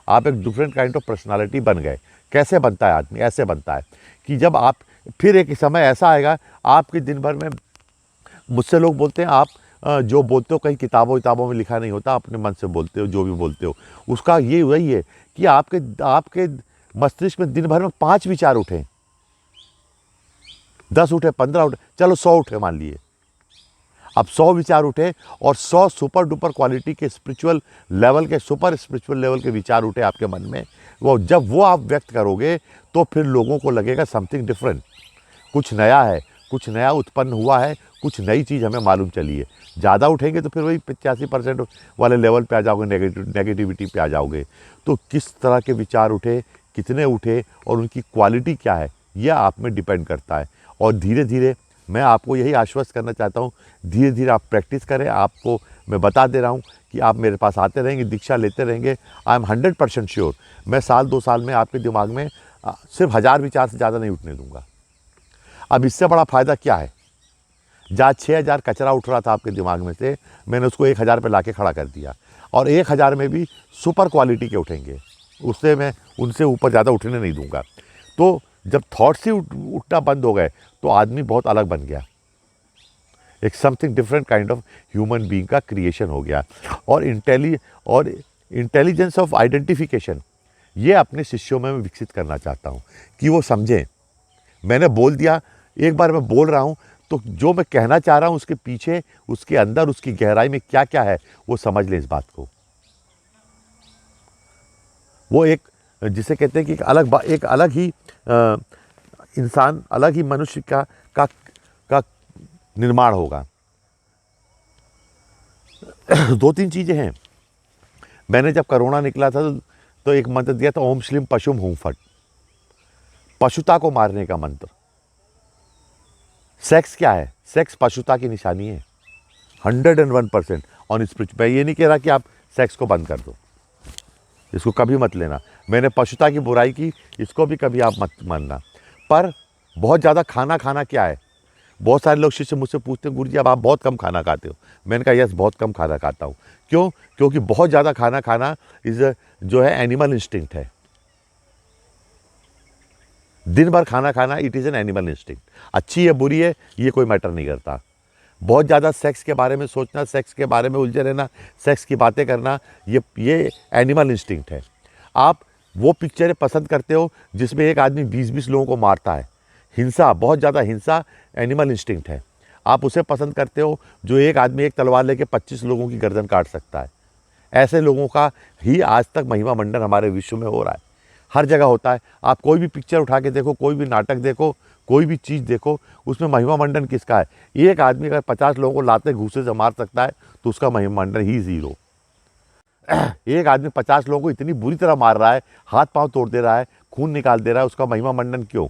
[SPEAKER 3] आप एक डिफरेंट काइंड ऑफ पर्सनालिटी बन गए। कैसे बनता है आदमी? ऐसे बनता है कि जब आप, फिर एक समय ऐसा आएगा आपके दिन भर में, मुझसे लोग बोलते हैं आप जो बोलते हो कहीं किताबों में लिखा नहीं होता, अपने मन से बोलते हो, जो भी बोलते हो उसका ये वही है कि आपके मस्तिष्क में दिन भर में 5 विचार उठे, 10 उठे, 15 उठे, चलो 100 उठे मान लिए। अब 100 विचार उठे और 100 सुपर डुपर क्वालिटी के स्पिरिचुअल लेवल के, सुपर स्पिरिचुअल लेवल के विचार उठे आपके मन में, जब वो आप व्यक्त करोगे तो फिर लोगों को लगेगा समथिंग डिफरेंट, कुछ नया है, कुछ नया उत्पन्न हुआ है, कुछ नई चीज़ हमें मालूम चली है। ज़्यादा उठेंगे तो फिर वही 85% वाले लेवल पे आ जाओगे, नेगेटिविटी पे आ जाओगे। तो किस तरह के विचार उठे, कितने उठे और उनकी क्वालिटी क्या है, यह आप में डिपेंड करता है। और धीरे धीरे मैं आपको यही आश्वस्त करना चाहता हूँ, धीरे धीरे आप प्रैक्टिस करें। आपको मैं बता दे रहा हूँ कि आप मेरे पास आते रहेंगे, दीक्षा लेते रहेंगे, आई एम 100% श्योर, मैं साल 2 साल में आपके दिमाग में सिर्फ 1000 विचार से ज़्यादा नहीं उठने दूंगा। अब इससे बड़ा फ़ायदा क्या है? जहाँ 6000 कचरा उठ रहा था आपके दिमाग में से, मैंने उसको 1000 पे लाके खड़ा कर दिया, और 1000 में भी सुपर क्वालिटी के उठेंगे, उससे मैं उनसे ऊपर ज़्यादा उठने नहीं दूंगा। तो जब थॉट्स ही उठना बंद हो गए तो आदमी बहुत अलग बन गया, एक something different kind of human being का क्रिएशन हो गया। और इंटेलिजेंस ऑफ आइडेंटिफिकेशन ये अपने शिष्यों में मैं विकसित करना चाहता हूँ कि वो समझें, मैंने बोल दिया, एक बार मैं बोल रहा हूँ तो जो मैं कहना चाह रहा हूँ उसके पीछे, उसके अंदर, उसकी गहराई में क्या क्या है वो समझ लें इस बात को। वो एक, जिसे कहते हैं कि एक अलग ही इंसान, अलग ही मनुष्य का निर्माण होगा। 2-3 चीज़ें हैं। मैंने जब कोरोना निकला था तो एक मंत्र दिया था, ओम श्लीम पशुम हूं फट, पशुता को मारने का मंत्र। सेक्स क्या है? सेक्स पशुता की निशानी है, 101% ऑन स्पिरिचुअल। मैं ये नहीं कह रहा कि आप सेक्स को बंद कर दो, इसको कभी मत लेना। मैंने पशुता की बुराई की, इसको भी कभी आप मत मानना। पर बहुत ज़्यादा खाना खाना क्या है? बहुत सारे लोग शिष्य मुझसे पूछते हैं, गुरुजी अब आप बहुत कम खाना खाते हो। मैंने कहा यस, बहुत कम खाना खाता हूँ। क्यों? क्योंकि बहुत ज़्यादा खाना खाना जो है एनिमल इंस्टिंक्ट है। दिन भर खाना खाना it is an animal instinct. अच्छी है बुरी है ये कोई मैटर नहीं करता। बहुत ज़्यादा सेक्स के बारे में सोचना, सेक्स के बारे में उलझे रहना, सेक्स की बातें करना, ये एनिमल इंस्टिंक्ट है। आप वो पिक्चरें पसंद करते हो जिसमें एक आदमी 20-20 लोगों को मारता है, हिंसा, बहुत ज़्यादा हिंसा एनिमल इंस्टिंक्ट है। आप उसे पसंद करते हो जो एक आदमी एक तलवार लेके 25 लोगों की गर्दन काट सकता है। ऐसे लोगों का ही आज तक महिमा मंडन हमारे विश्व में हो रहा है, हर जगह होता है। आप कोई भी पिक्चर उठा के देखो, कोई भी नाटक देखो, कोई भी चीज़ देखो, उसमें महिमा मंडन किसका है? एक आदमी अगर 50 लोगों को लाते घूसे से मार सकता है तो उसका महिमा मंडन ही ज़ीरो। एक आदमी 50 लोगों को इतनी बुरी तरह मार रहा है, हाथ पांव तोड़ दे रहा है, खून निकाल दे रहा है, उसका महिमा मंडन क्यों?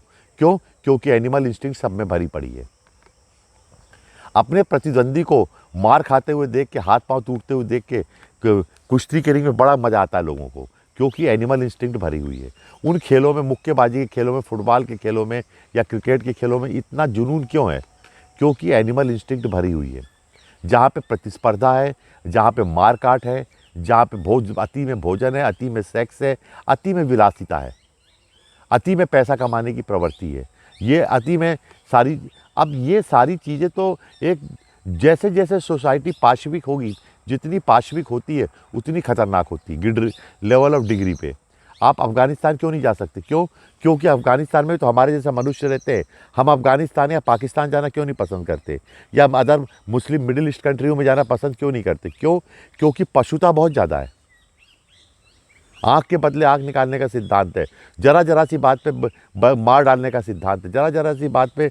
[SPEAKER 3] क्योंकि एनिमल इंस्टिंक्ट सब में भरी पड़ी है। अपने प्रतिद्वंदी को मार खाते हुए देख के, हाथ पांव टूटते हुए देख के कुश्ती के रिंग में बड़ा मजा आता है लोगों को, क्योंकि एनिमल इंस्टिंक्ट भरी हुई है। उन खेलों में, मुक्केबाजी के खेलों में, फुटबॉल के खेलों में या क्रिकेट के खेलों में इतना जुनून क्यों है? क्योंकि एनिमल इंस्टिंक्ट भरी हुई है। जहाँ पे प्रतिस्पर्धा है, जहाँ पे मार काट है, जहाँ पे अति में भोजन है, अति में सेक्स है, अति में विलासिता है, अति में पैसा कमाने की प्रवृत्ति है, ये अति में सारी। अब ये सारी चीज़ें तो एक, जैसे जैसे सोसाइटी पाश्विक होगी, जितनी पाश्विक होती है उतनी खतरनाक होती है लेवल ऑफ डिग्री पे। आप अफ़गानिस्तान क्यों नहीं जा सकते? क्योंकि अफ़गानिस्तान में तो हमारे जैसे मनुष्य रहते हैं। हम अफ़गानिस्तान या पाकिस्तान जाना क्यों नहीं पसंद करते, या अदर मुस्लिम मिडिल ईस्ट कंट्रियों में जाना पसंद क्यों नहीं करते? क्योंकि पशुता बहुत ज़्यादा है। आँख के बदले आँख निकालने का सिद्धांत है, जरा जरा सी बात पे मार डालने का सिद्धांत है, जरा जरा सी बात पे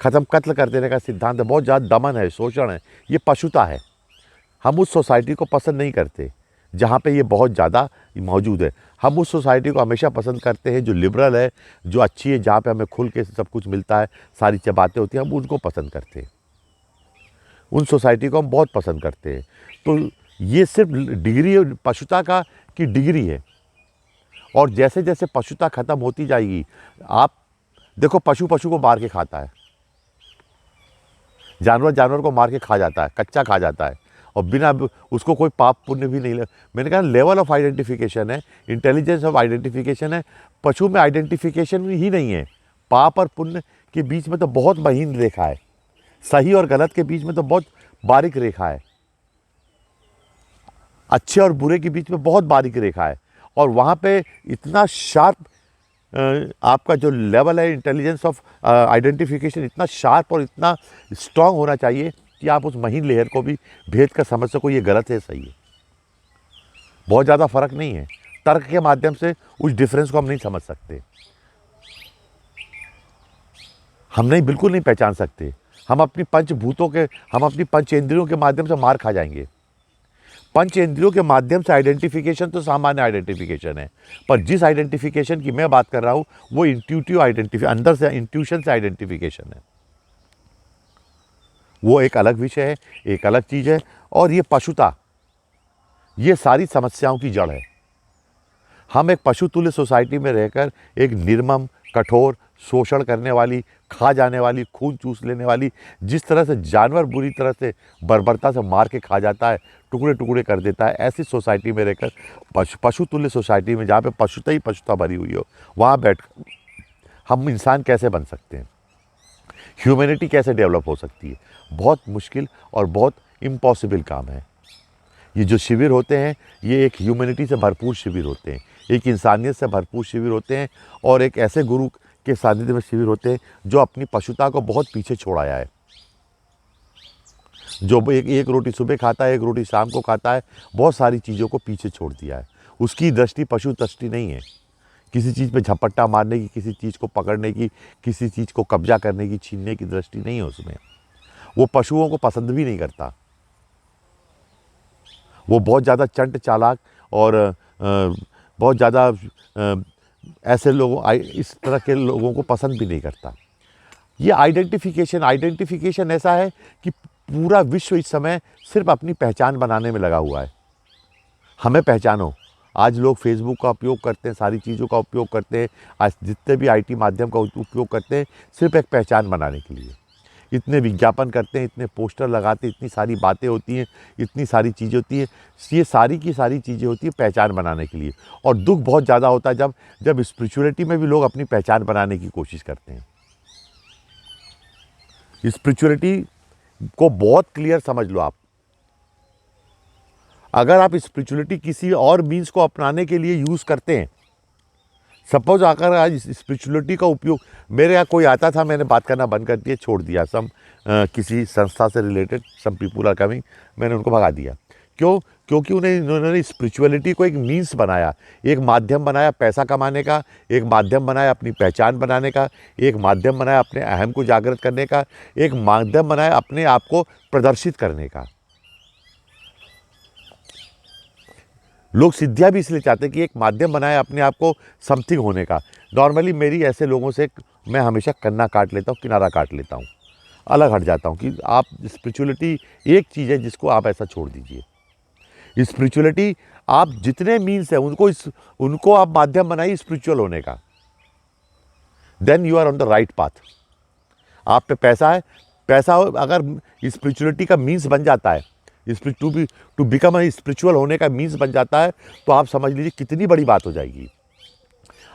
[SPEAKER 3] कत्ल कर देने का सिद्धांत है। बहुत ज़्यादा दमन है, शोषण है, ये पशुता है। हम उस सोसाइटी को पसंद नहीं करते जहाँ पे ये बहुत ज़्यादा मौजूद है। हम उस सोसाइटी को हमेशा पसंद करते हैं जो लिबरल है, जो अच्छी है, जहाँ पे हमें खुल के सब कुछ मिलता है, सारी बातें होती हैं, हम उनको पसंद करते हैं। उन सोसाइटी को हम बहुत पसंद करते हैं। तो ये सिर्फ डिग्री पशुता का की डिग्री है, और जैसे जैसे पशुता खत्म होती जाएगी, आप देखो पशु पशु को मार के खाता है, जानवर जानवर को मार के खा जाता है, कच्चा खा जाता है, और बिना उसको कोई पाप पुण्य भी नहीं। मैंने कहा लेवल ऑफ आइडेंटिफिकेशन है, इंटेलिजेंस ऑफ आइडेंटिफिकेशन है। पशु में आइडेंटिफिकेशन ही नहीं है, पाप और पुण्य के बीच में तो बहुत महीन रेखा है, सही और गलत के बीच में तो बहुत बारीक रेखा है, अच्छे और बुरे के बीच में बहुत बारीक रेखा है। और वहाँ पे इतना शार्प आपका जो लेवल है इंटेलिजेंस ऑफ आइडेंटिफिकेशन, इतना शार्प और इतना स्ट्रांग होना चाहिए कि आप उस महीन लेयर को भी भेद कर समझ सको ये गलत है, सही है। बहुत ज़्यादा फर्क नहीं है, तर्क के माध्यम से उस डिफरेंस को हम नहीं समझ सकते, हम नहीं, बिल्कुल नहीं पहचान सकते। हम अपनी पंचभूतों के, हम अपनी पंचेंद्रियों के माध्यम से मार खा जाएंगे। पंचेंद्रियों के माध्यम से आइडेंटिफिकेशन तो सामान्य आइडेंटिफिकेशन है, पर जिस आइडेंटिफिकेशन की मैं बात कर रहा हूँ वो इंट्यूटिव आइडेंटिफिकेशन, अंदर से इंट्यूशन से आइडेंटिफिकेशन है, वो एक अलग विषय है, एक अलग चीज़ है। और ये पशुता, ये सारी समस्याओं की जड़ है। हम एक पशुतुल्य सोसाइटी में रहकर एक निर्मम, कठोर, शोषण करने वाली, खा जाने वाली, खून चूस लेने वाली, जिस तरह से जानवर बुरी तरह से बर्बरता से मार के खा जाता है, टुकड़े टुकड़े कर देता है, ऐसी सोसाइटी में रहकर, पशुतुल्य सोसाइटी में जहाँ पे पशुता ही पशुता भरी हुई हो, वहाँ बैठ हम इंसान कैसे बन सकते हैं, ह्यूमैनिटी कैसे डेवलप हो सकती है? बहुत मुश्किल और बहुत इम्पॉसिबल काम है। ये जो शिविर होते हैं ये एक ह्यूमैनिटी से भरपूर शिविर होते हैं, एक इंसानियत से भरपूर शिविर होते हैं, और एक ऐसे गुरु के सानिध्य में शिविर होते हैं जो अपनी पशुता को बहुत पीछे छोड़ आया है, जो एक रोटी सुबह खाता है, एक रोटी शाम को खाता है, बहुत सारी चीज़ों को पीछे छोड़ दिया है। उसकी दृष्टि पशु दृष्टि नहीं है, किसी चीज़ पे झपट्टा मारने की, किसी चीज़ को पकड़ने की, किसी चीज़ को कब्जा करने की, छीनने की दृष्टि नहीं है उसमें। वो पशुओं को पसंद भी नहीं करता, वो बहुत ज़्यादा चंट चालाक और बहुत ज़्यादा ऐसे लोगों, इस तरह के लोगों को पसंद भी नहीं करता। ये आइडेंटिफिकेशन ऐसा है कि पूरा विश्व इस समय सिर्फ अपनी पहचान बनाने में लगा हुआ है। हमें पहचानो। आज लोग फेसबुक का उपयोग करते हैं, सारी चीज़ों का उपयोग करते हैं, आज जितने भी आईटी माध्यम का उपयोग करते हैं सिर्फ एक पहचान बनाने के लिए। इतने विज्ञापन करते हैं, इतने पोस्टर लगाते हैं, इतनी सारी बातें होती हैं, इतनी सारी चीज़ें होती हैं, ये सारी की सारी चीज़ें होती हैं पहचान बनाने के लिए। और दुख बहुत ज़्यादा होता है जब स्पिरिचुअलिटी में भी लोग अपनी पहचान बनाने की कोशिश करते हैं। स्पिरिचुअलिटी को बहुत क्लियर समझ लो आप। अगर आप स्पिरिचुअलिटी किसी और मीन्स को अपनाने के लिए यूज़ करते हैं, सपोज अगर आज स्पिरिचुअलिटी का उपयोग, मेरे यहाँ कोई आता था, मैंने बात करना बंद कर दिया, छोड़ दिया। किसी संस्था से related some people are coming, मैंने उनको भगा दिया। क्यों? क्योंकि उन्होंने स्पिरिचुअलिटी को एक मीन्स बनाया, एक माध्यम बनाया पैसा कमाने का, एक माध्यम बनाया अपनी पहचान बनाने का, एक माध्यम बनाया अपने अहम को जागृत करने का, एक माध्यम बनाया अपने आप को प्रदर्शित करने का। लोग सिद्धियाँ भी इसलिए चाहते हैं कि एक माध्यम बनाए अपने आप को समथिंग होने का। नॉर्मली मेरी ऐसे लोगों से मैं हमेशा कन्ना काट लेता हूँ, किनारा काट लेता हूँ, अलग हट जाता हूँ कि आप स्पिरिचुअलिटी एक चीज़ है जिसको आप ऐसा छोड़ दीजिए। स्पिरिचुअलिटी आप जितने मीन्स हैं उनको आप माध्यम बनाइए स्पिरिचुअल होने का, then you are on the right path. आप पे पैसा है, पैसा अगर स्पिरिचुअलिटी का मीन्स बन जाता है, टू बिकम स्पिरिचुअल होने का मीन्स बन जाता है, तो आप समझ लीजिए कितनी बड़ी बात हो जाएगी।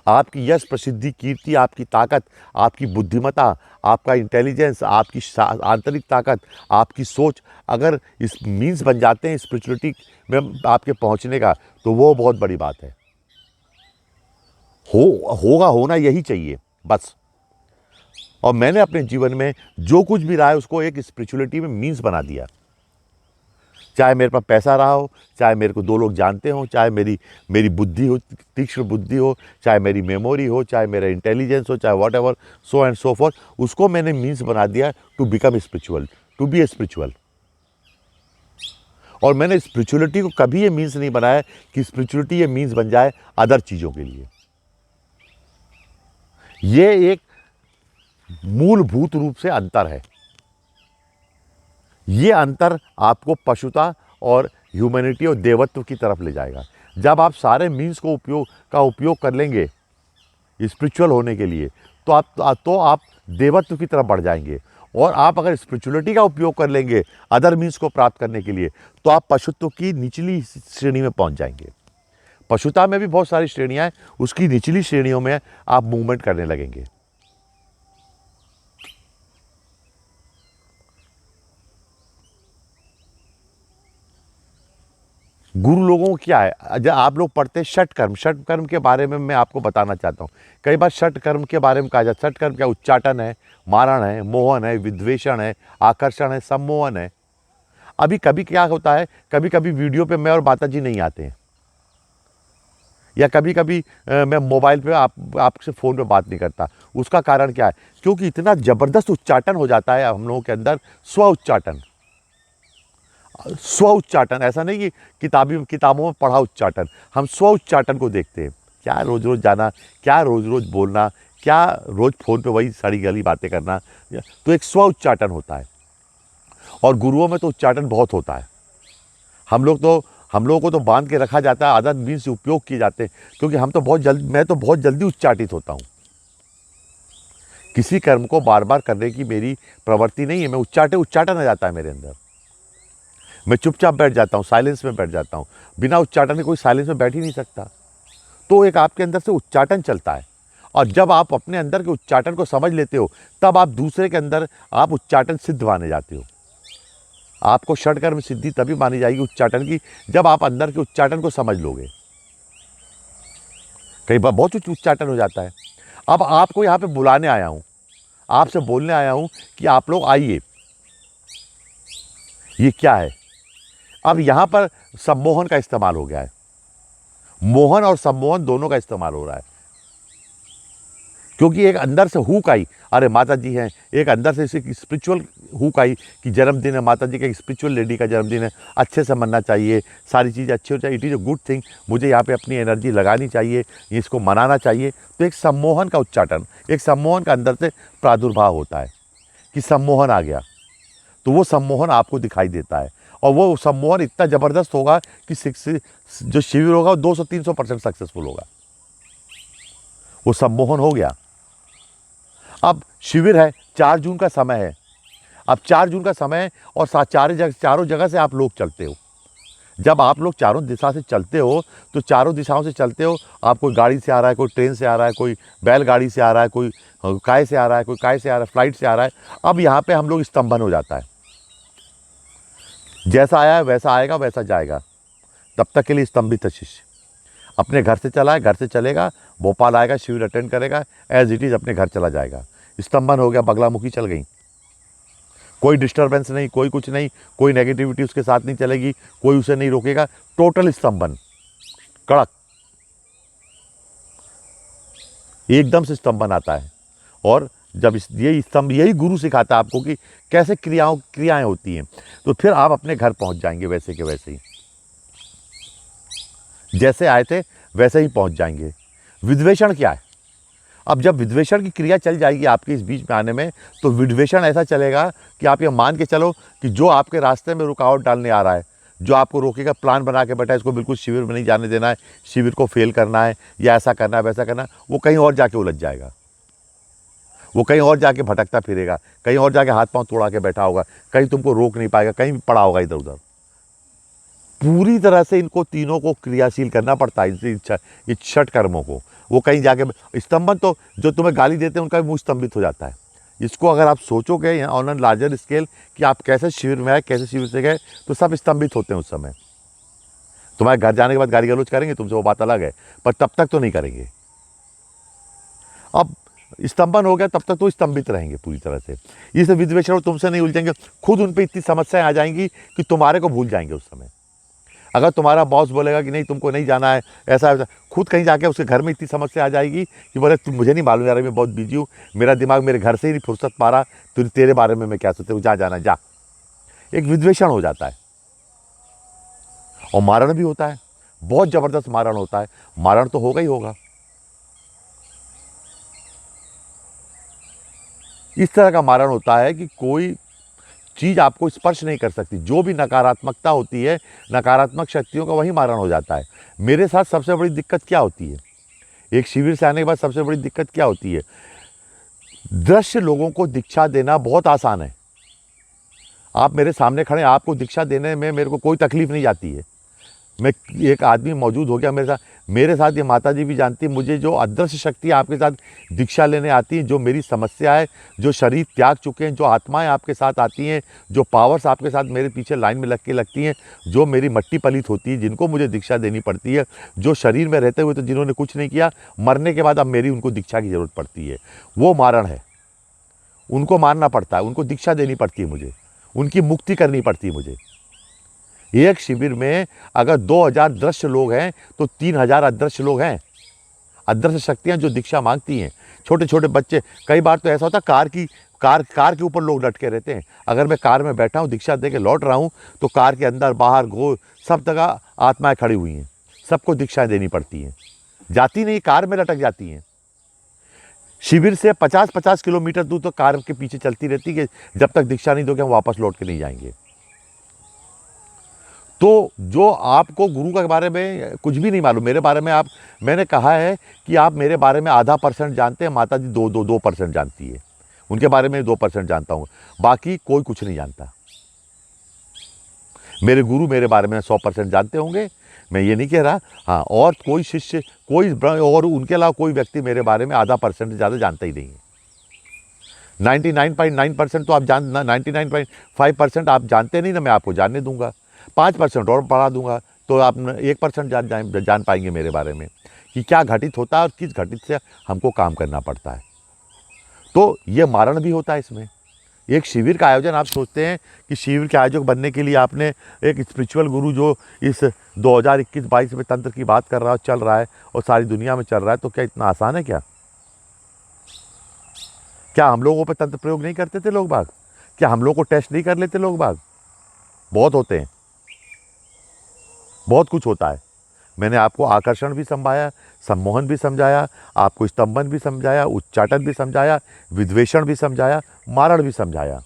[SPEAKER 3] आपकी यश, प्रसिद्धि, कीर्ति, आपकी ताकत, आपकी बुद्धिमत्ता, आपका इंटेलिजेंस, आपकी आंतरिक ताकत, आपकी सोच अगर इस मीन्स बन जाते हैं स्पिरिचुअलिटी में आपके पहुंचने का, तो वो बहुत बड़ी बात है। होना यही चाहिए बस। और मैंने अपने जीवन में जो कुछ भी रहा है उसको एक स्पिरिचुअलिटी में मीन्स बना दिया। चाहे मेरे पास पैसा रहा हो, चाहे मेरे को दो लोग जानते हों, चाहे मेरी बुद्धि हो, तीक्ष्ण बुद्धि हो, चाहे मेरी मेमोरी हो, चाहे मेरा इंटेलिजेंस हो, चाहे whatever, so and so for, उसको मैंने मीन्स बना दिया to become spiritual, to be a spiritual. और मैंने स्पिरिचुअलिटी को कभी ये मीन्स नहीं बनाया कि स्पिरिचुअलिटी ये मीन्स बन जाए अदर चीज़ों के लिए। ये एक मूलभूत रूप से अंतर है। ये अंतर आपको पशुता और ह्यूमैनिटी और देवत्व की तरफ ले जाएगा। जब आप सारे मीन्स को उपयोग कर लेंगे स्पिरिचुअल होने के लिए, तो आप देवत्व की तरफ बढ़ जाएंगे। और आप अगर स्पिरिचुअलिटी का उपयोग कर लेंगे अदर मीन्स को प्राप्त करने के लिए, तो आप पशुत्व की निचली श्रेणी में पहुंच जाएंगे। पशुता में भी बहुत सारी श्रेणियां हैं, उसकी निचली श्रेणियों में आप मूवमेंट करने लगेंगे। गुरु लोगों को क्या है, जब आप लोग पढ़ते हैं षट कर्म के बारे में मैं आपको बताना चाहता हूँ। कई बार षट कर्म के बारे में कहा जाता है। षट कर्म क्या? उच्चाटन है, मारण है, मोहन है, विद्वेषण है, आकर्षण है, सम्मोहन है। अभी कभी क्या होता है, कभी कभी वीडियो पे मैं और माता जी नहीं आते हैं, या कभी कभी मैं मोबाइल पे आपसे फ़ोन पे बात नहीं करता। उसका कारण क्या है? क्योंकि इतना ज़बरदस्त उच्चाटन हो जाता है हम लोगों के अंदर, स्व उच्चाटन। ऐसा नहीं कि किताबों में पढ़ा उच्चाटन, हम स्व उच्चाटन को देखते हैं। क्या रोज़ रोज़ जाना, क्या रोज़ रोज़ बोलना, क्या रोज़ फ़ोन पे वही सारी गली बातें करना, तो एक स्व उच्चाटन होता है। और गुरुओं में तो उच्चाटन बहुत होता है। हम लोगों को तो बांध के रखा जाता है, अदर मीन्स उपयोग किए जाते हैं, क्योंकि मैं तो बहुत जल्दी उच्चाटित होता हूँ। किसी कर्म को बार बार करने की मेरी प्रवृत्ति नहीं है। मैं उच्चाटन आ जाता है मेरे अंदर। मैं चुपचाप बैठ जाता हूँ, साइलेंस में बैठ जाता हूँ। बिना उच्चाटन के कोई साइलेंस में बैठ ही नहीं सकता। तो एक आपके अंदर से उच्चाटन चलता है, और जब आप अपने अंदर के उच्चाटन को समझ लेते हो, तब आप दूसरे के अंदर आप उच्चाटन सिद्ध माने जाते हो। आपको षटकर्म सिद्धि तभी मानी जाएगी उच्चाटन की, जब आप अंदर के उच्चाटन को समझ लोगे। कई बार बहुत उच्च उच्चाटन हो जाता है। अब आपको यहाँ पे बुलाने आया हूँ, आपसे बोलने आया हूँ कि आप लोग आइए। ये क्या है? अब यहाँ पर सम्मोहन का इस्तेमाल हो गया है। मोहन और सम्मोहन दोनों का इस्तेमाल हो रहा है, क्योंकि एक अंदर से हुक आई, अरे माता जी हैं। एक अंदर से इसे स्पिरिचुअल हुक आई कि जन्मदिन है माता जी का, एक स्पिरिचुअल लेडी का जन्मदिन है, अच्छे से मनाना चाहिए, सारी चीज़ें अच्छी हो चाहिए, it is a good thing, मुझे यहाँ पे अपनी एनर्जी लगानी चाहिए, इसको मनाना चाहिए। तो एक सम्मोहन का उच्चाटन, एक सम्मोहन का अंदर से प्रादुर्भाव होता है कि सम्मोहन आ गया। तो वो सम्मोहन आपको दिखाई देता है, और वो सम्मोहन इतना ज़बरदस्त होगा कि जो शिविर होगा वो 200-300% सक्सेसफुल होगा। वो सम्मोहन हो गया। अब शिविर है, 4 जून का समय है। अब 4 जून का समय है, और चारों जगह से आप लोग चलते हो। जब आप लोग चारों दिशा से चलते हो, तो चारों दिशाओं से चलते हो। आप कोई गाड़ी से आ रहा है, कोई ट्रेन से आ रहा है, कोई बैलगाड़ी से आ रहा है, कोई काय से आ रहा है, कोई काय से आ रहा है, फ्लाइट से आ रहा है। अब यहाँ पे हम लोग स्तंभन हो जाता है। जैसा आया है वैसा आएगा, वैसा जाएगा। तब तक के लिए स्तंभित है शिष्य। अपने घर से चला है, घर से चलेगा, भोपाल आएगा, शिविर अटेंड करेगा, एज इट इज़ अपने घर चला जाएगा। स्तंभन हो गया, बगलामुखी चल गई। कोई डिस्टर्बेंस नहीं, कोई कुछ नहीं, कोई नेगेटिविटी उसके साथ नहीं चलेगी, कोई उसे नहीं रोकेगा। टोटल स्तंभन, कड़क, एकदम से स्तंभन आता है। और जब यही गुरु सिखाता है आपको कि कैसे क्रियाएं होती हैं, तो फिर आप अपने घर पहुंच जाएंगे वैसे के वैसे ही, जैसे आए थे वैसे ही पहुंच जाएंगे। विद्वेषण क्या है? अब जब विद्वेषण की क्रिया चल जाएगी आपके इस बीच में आने में, तो विद्वेषण ऐसा चलेगा कि आप ये मान के चलो कि जो आपके रास्ते में रुकावट डालने आ रहा है, जो आपको रोकेगा, प्लान बना के बैठा है, इसको बिल्कुल शिविर में नहीं जाने देना है, शिविर को फेल करना है, या ऐसा करना है, वैसा करना है, वो कहीं और जाके उलझ जाएगा। वो कहीं और जाके भटकता फिरेगा, कहीं और जाके हाथ पांव तोड़ा के बैठा होगा, कहीं तुमको रोक नहीं पाएगा, कहीं भी पड़ा होगा इधर उधर। पूरी तरह से इनको तीनों को क्रियाशील करना पड़ता है, इस षट कर्मों को। वो कहीं जाके स्तंभन, तो जो तुम्हें गाली देते हैं उनका भी मुंह स्तंभित हो जाता है। इसको अगर आप सोचोगे यहाँ ऑन एन लार्जर स्केल कि आप कैसे शिविर में आए, कैसे शिविर से गए, तो सब स्तंभित होते हैं उस समय। तुम्हारे घर जाने के बाद गाली गलौज करेंगे तुमसे, वो बात अलग है, पर तब तक तो नहीं करेंगे। अब स्तंभन हो गया, तब तक तो स्तंभित रहेंगे पूरी तरह से। ये सब विद्वेषण तुमसे नहीं उलझेंगे, खुद उन पर इतनी समस्याएं आ जाएंगी कि तुम्हारे को भूल जाएंगे उस समय। अगर तुम्हारा बॉस बोलेगा कि नहीं तुमको नहीं जाना है, ऐसा खुद कहीं जाके उसके घर में इतनी समस्या आ जाएगी कि बोले तुम, मुझे नहीं मालूम यार, मैं बहुत बिजी हूँ, मेरा दिमाग मेरे घर से ही नहीं फुर्सत पा रहा, तो तेरे बारे में मैं क्या सोचता हूँ, जा जाना जा। एक विद्वेषण हो जाता है। और मारण भी होता है, बहुत ज़बरदस्त मारण होता है। मारण तो होगा ही होगा। इस तरह का मारण होता है कि कोई चीज़ आपको स्पर्श नहीं कर सकती। जो भी नकारात्मकता होती है, नकारात्मक शक्तियों का वही मारण हो जाता है। मेरे साथ सबसे बड़ी दिक्कत क्या होती है, एक शिविर से आने के बाद सबसे बड़ी दिक्कत क्या होती है, दृश्य लोगों को दीक्षा देना बहुत आसान है। आप मेरे सामने खड़े, आपको दीक्षा देने में मेरे को कोई तकलीफ नहीं जाती है। मैं, एक आदमी मौजूद हो गया मेरे साथ ये माता जी भी जानती है, मुझे जो अदृश्य शक्ति आपके साथ दीक्षा लेने आती है, जो मेरी समस्या है, जो शरीर त्याग चुके हैं, जो आत्माएं आपके साथ आती हैं, जो पावर्स आपके साथ मेरे पीछे लाइन में लग के लगती हैं, जो मेरी मट्टी पलित होती है, जिनको मुझे दीक्षा देनी पड़ती है, जो शरीर में रहते हुए तो जिन्होंने कुछ नहीं किया, मरने के बाद अब मेरी उनको दीक्षा की ज़रूरत पड़ती है। वो मारण है, उनको मारना पड़ता है, उनको दीक्षा देनी पड़ती है, मुझे उनकी मुक्ति करनी पड़ती है। मुझे एक शिविर में अगर 2000 दृश्य लोग हैं तो 3000 अदृश्य लोग हैं, अदृश्य शक्तियां जो दीक्षा मांगती हैं। छोटे छोटे बच्चे, कई बार तो ऐसा होता है कार के ऊपर लोग लटके रहते हैं। अगर मैं कार में बैठा हूँ, दीक्षा दे के लौट रहा हूँ, तो कार के अंदर बाहर सब जगह आत्माएं खड़ी हुई हैं, सबको दीक्षाएं देनी पड़ती हैं, जाती नहीं, कार में लटक जाती हैं। शिविर से 50-50 किलोमीटर दूर तो कार के पीछे चलती रहती है कि जब तक दीक्षा नहीं दोगे हम वापस लौट के नहीं जाएंगे। तो जो आपको गुरु के बारे में कुछ भी नहीं मालूम, मेरे बारे में मैंने कहा है कि आप मेरे बारे में आधा % जानते हैं, माता जी 2% जानती है, उनके बारे में 2% जानता हूँ, बाकी कोई कुछ नहीं जानता। मेरे गुरु मेरे बारे में 100% जानते होंगे, मैं ये नहीं कह रहा। हाँ, और कोई शिष्य, और उनके अलावा कोई व्यक्ति मेरे बारे में आधा % से ज़्यादा जानता ही नहीं है। 99.9% तो आप 99.5% आप जानते नहीं ना, मैं आपको जानने दूंगा। 5% और बढ़ा दूंगा तो आप 1% जान पाएंगे मेरे बारे में कि क्या घटित होता है और किस घटित से हमको काम करना पड़ता है। तो ये मारण भी होता है इसमें। एक शिविर का आयोजन, आप सोचते हैं कि शिविर के आयोजक बनने के लिए आपने एक स्पिरिचुअल गुरु जो इस 2021-22 में तंत्र की बात कर रहा है, चल रहा है और सारी दुनिया में चल रहा है, तो क्या इतना आसान है? क्या हम लोगों पे तंत्र प्रयोग नहीं करते थे लोग बाग? क्या हम लोग को टेस्ट नहीं कर लेते लोग बाग? बहुत होते हैं, बहुत कुछ होता है। मैंने आपको आकर्षण भी समझाया, सम्मोहन भी समझाया, आपको स्तंभन भी समझाया, उच्चाटन भी समझाया, विद्वेषण भी समझाया, मारण भी समझाया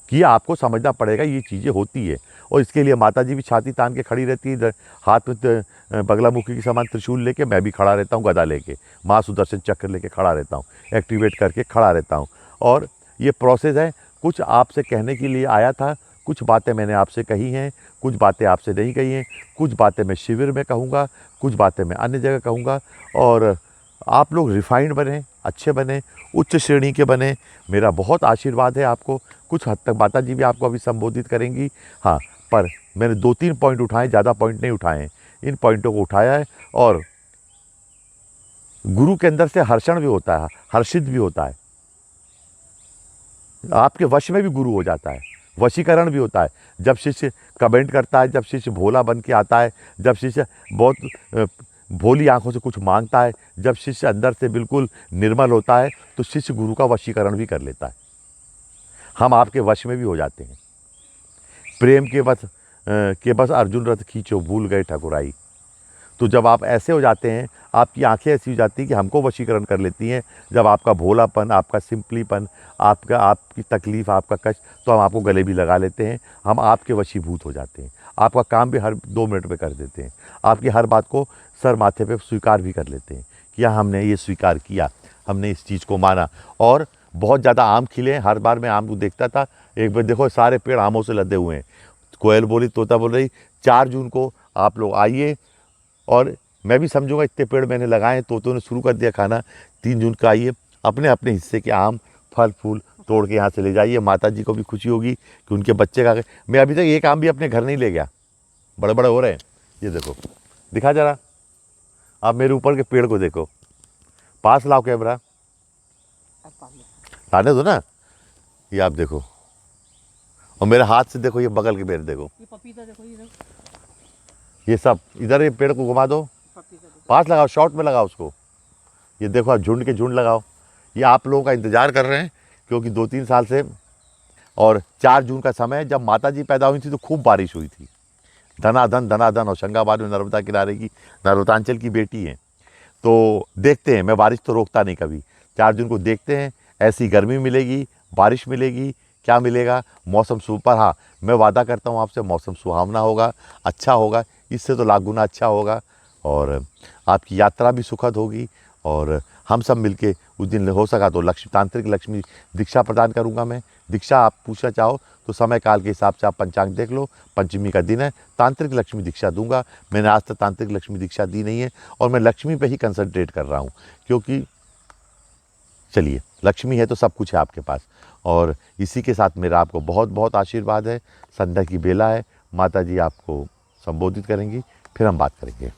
[SPEAKER 3] कि आपको समझना पड़ेगा ये चीज़ें होती है। और इसके लिए माता जी भी छाती तान के खड़ी रहती है, हाथ में बगलामुखी के समान त्रिशूल लेके, मैं भी खड़ा रहता हूँ गदा लेके, माँ सुदर्शन चक्र लेके खड़ा रहता हूँ, एक्टिवेट करके खड़ा रहता हूँ। और ये प्रोसेस है, कुछ आपसे कहने के लिए आया था, कुछ बातें मैंने आपसे कही हैं, कुछ बातें आपसे नहीं कही हैं, कुछ बातें मैं शिविर में कहूँगा, कुछ बातें मैं अन्य जगह कहूँगा। और आप लोग रिफाइंड बने, अच्छे बने, उच्च श्रेणी के बने, मेरा बहुत आशीर्वाद है आपको। कुछ हद तक माता जी भी आपको अभी संबोधित करेंगी। हाँ, पर मैंने 2-3 पॉइंट उठाए, ज़्यादा पॉइंट नहीं उठाए हैं, इन पॉइंटों को उठाया है। और गुरु के अंदर से हर्षण भी होता है, हर्षित भी होता है, आपके वश में भी गुरु हो जाता है, वशीकरण भी होता है। जब शिष्य कमेंट करता है, जब शिष्य भोला बन के आता है, जब शिष्य बहुत भोली आंखों से कुछ मांगता है, जब शिष्य अंदर से बिल्कुल निर्मल होता है, तो शिष्य गुरु का वशीकरण भी कर लेता है। हम आपके वश में भी हो जाते हैं। प्रेम के बस अर्जुन रथ खींचो, भूल गए ठकुराई। तो जब आप ऐसे हो जाते हैं, आपकी आंखें ऐसी हो जाती हैं कि हमको वशीकरण कर लेती हैं। जब आपका भोलापन, आपका सिंपलीपन, आपकी तकलीफ़, आपका कष्ट, तो हम आपको गले भी लगा लेते हैं, हम आपके वशीभूत हो जाते हैं। आपका काम भी हर 2 मिनट में कर देते हैं, आपकी हर बात को सर माथे पे स्वीकार भी कर लेते हैं कि हाँ, हमने ये स्वीकार किया, हमने इस चीज़ को माना। और बहुत ज़्यादा आम खिले हैं, हर बार मैं आम को देखता था। एक बार देखो, सारे पेड़ आमों से लदे हुए हैं। कोयल बोली, तोता बोल रही, 4 जून को आप लोग आइए, और मैं भी समझूंगा इतने पेड़ मैंने लगाए हैं, तोतों ने शुरू कर दिया खाना। 3 जून को आइए, अपने अपने हिस्से के आम, फल फूल तोड़ के यहाँ से ले जाइए। माता जी को भी खुशी होगी कि उनके बच्चे खा गए। मैं अभी तक एक आम भी अपने घर नहीं ले गया, बड़े बड़े हो रहे हैं। ये देखो, दिखा जरा, आप मेरे ऊपर के पेड़ को देखो, पास लाओ कैमरा, लाने दो ना। ये आप देखो, और मेरे हाथ से देखो, ये बगल के पेड़ देखो,
[SPEAKER 2] ये पपीता देखो,
[SPEAKER 3] ये सब इधर, ये पेड़ को घुमा दो, पास लगाओ, शॉर्ट में लगाओ उसको। ये देखो, आप झुंड के झुंड लगाओ। ये आप लोगों का इंतज़ार कर रहे हैं, क्योंकि 2-3 साल से, और 4 जून का समय, जब माता जी पैदा हुई थी तो खूब बारिश हुई थी, धनाधन। होशंगाबाद में नर्मदा किनारे की, नर्मदांचल की बेटी हैं। तो देखते हैं, मैं बारिश तो रोकता नहीं कभी। 4 जून को देखते हैं, ऐसी गर्मी मिलेगी, बारिश मिलेगी क्या मिलेगा? मौसम सुपर। हाँ, मैं वादा करता हूँ आपसे, मौसम सुहावना होगा, अच्छा होगा, इससे तो लाख गुना अच्छा होगा, और आपकी यात्रा भी सुखद होगी। और हम सब मिलके उस दिन हो सका तो तांत्रिक लक्ष्मी दीक्षा प्रदान करूंगा मैं। दीक्षा आप पूछना चाहो तो समय काल के हिसाब से आप पंचांग देख लो, पंचमी का दिन है, तांत्रिक लक्ष्मी दीक्षा दूंगा। मैंने आज तक तांत्रिक लक्ष्मी दीक्षा दी नहीं है, और मैं लक्ष्मी पे ही कंसंट्रेट कर रहा हूँ, क्योंकि चलिए, लक्ष्मी है तो सब कुछ है आपके पास। और इसी के साथ मेरा आपको बहुत बहुत आशीर्वाद है। संध्या की बेला है, माता जी आपको संबोधित करेंगी, फिर हम बात करेंगे।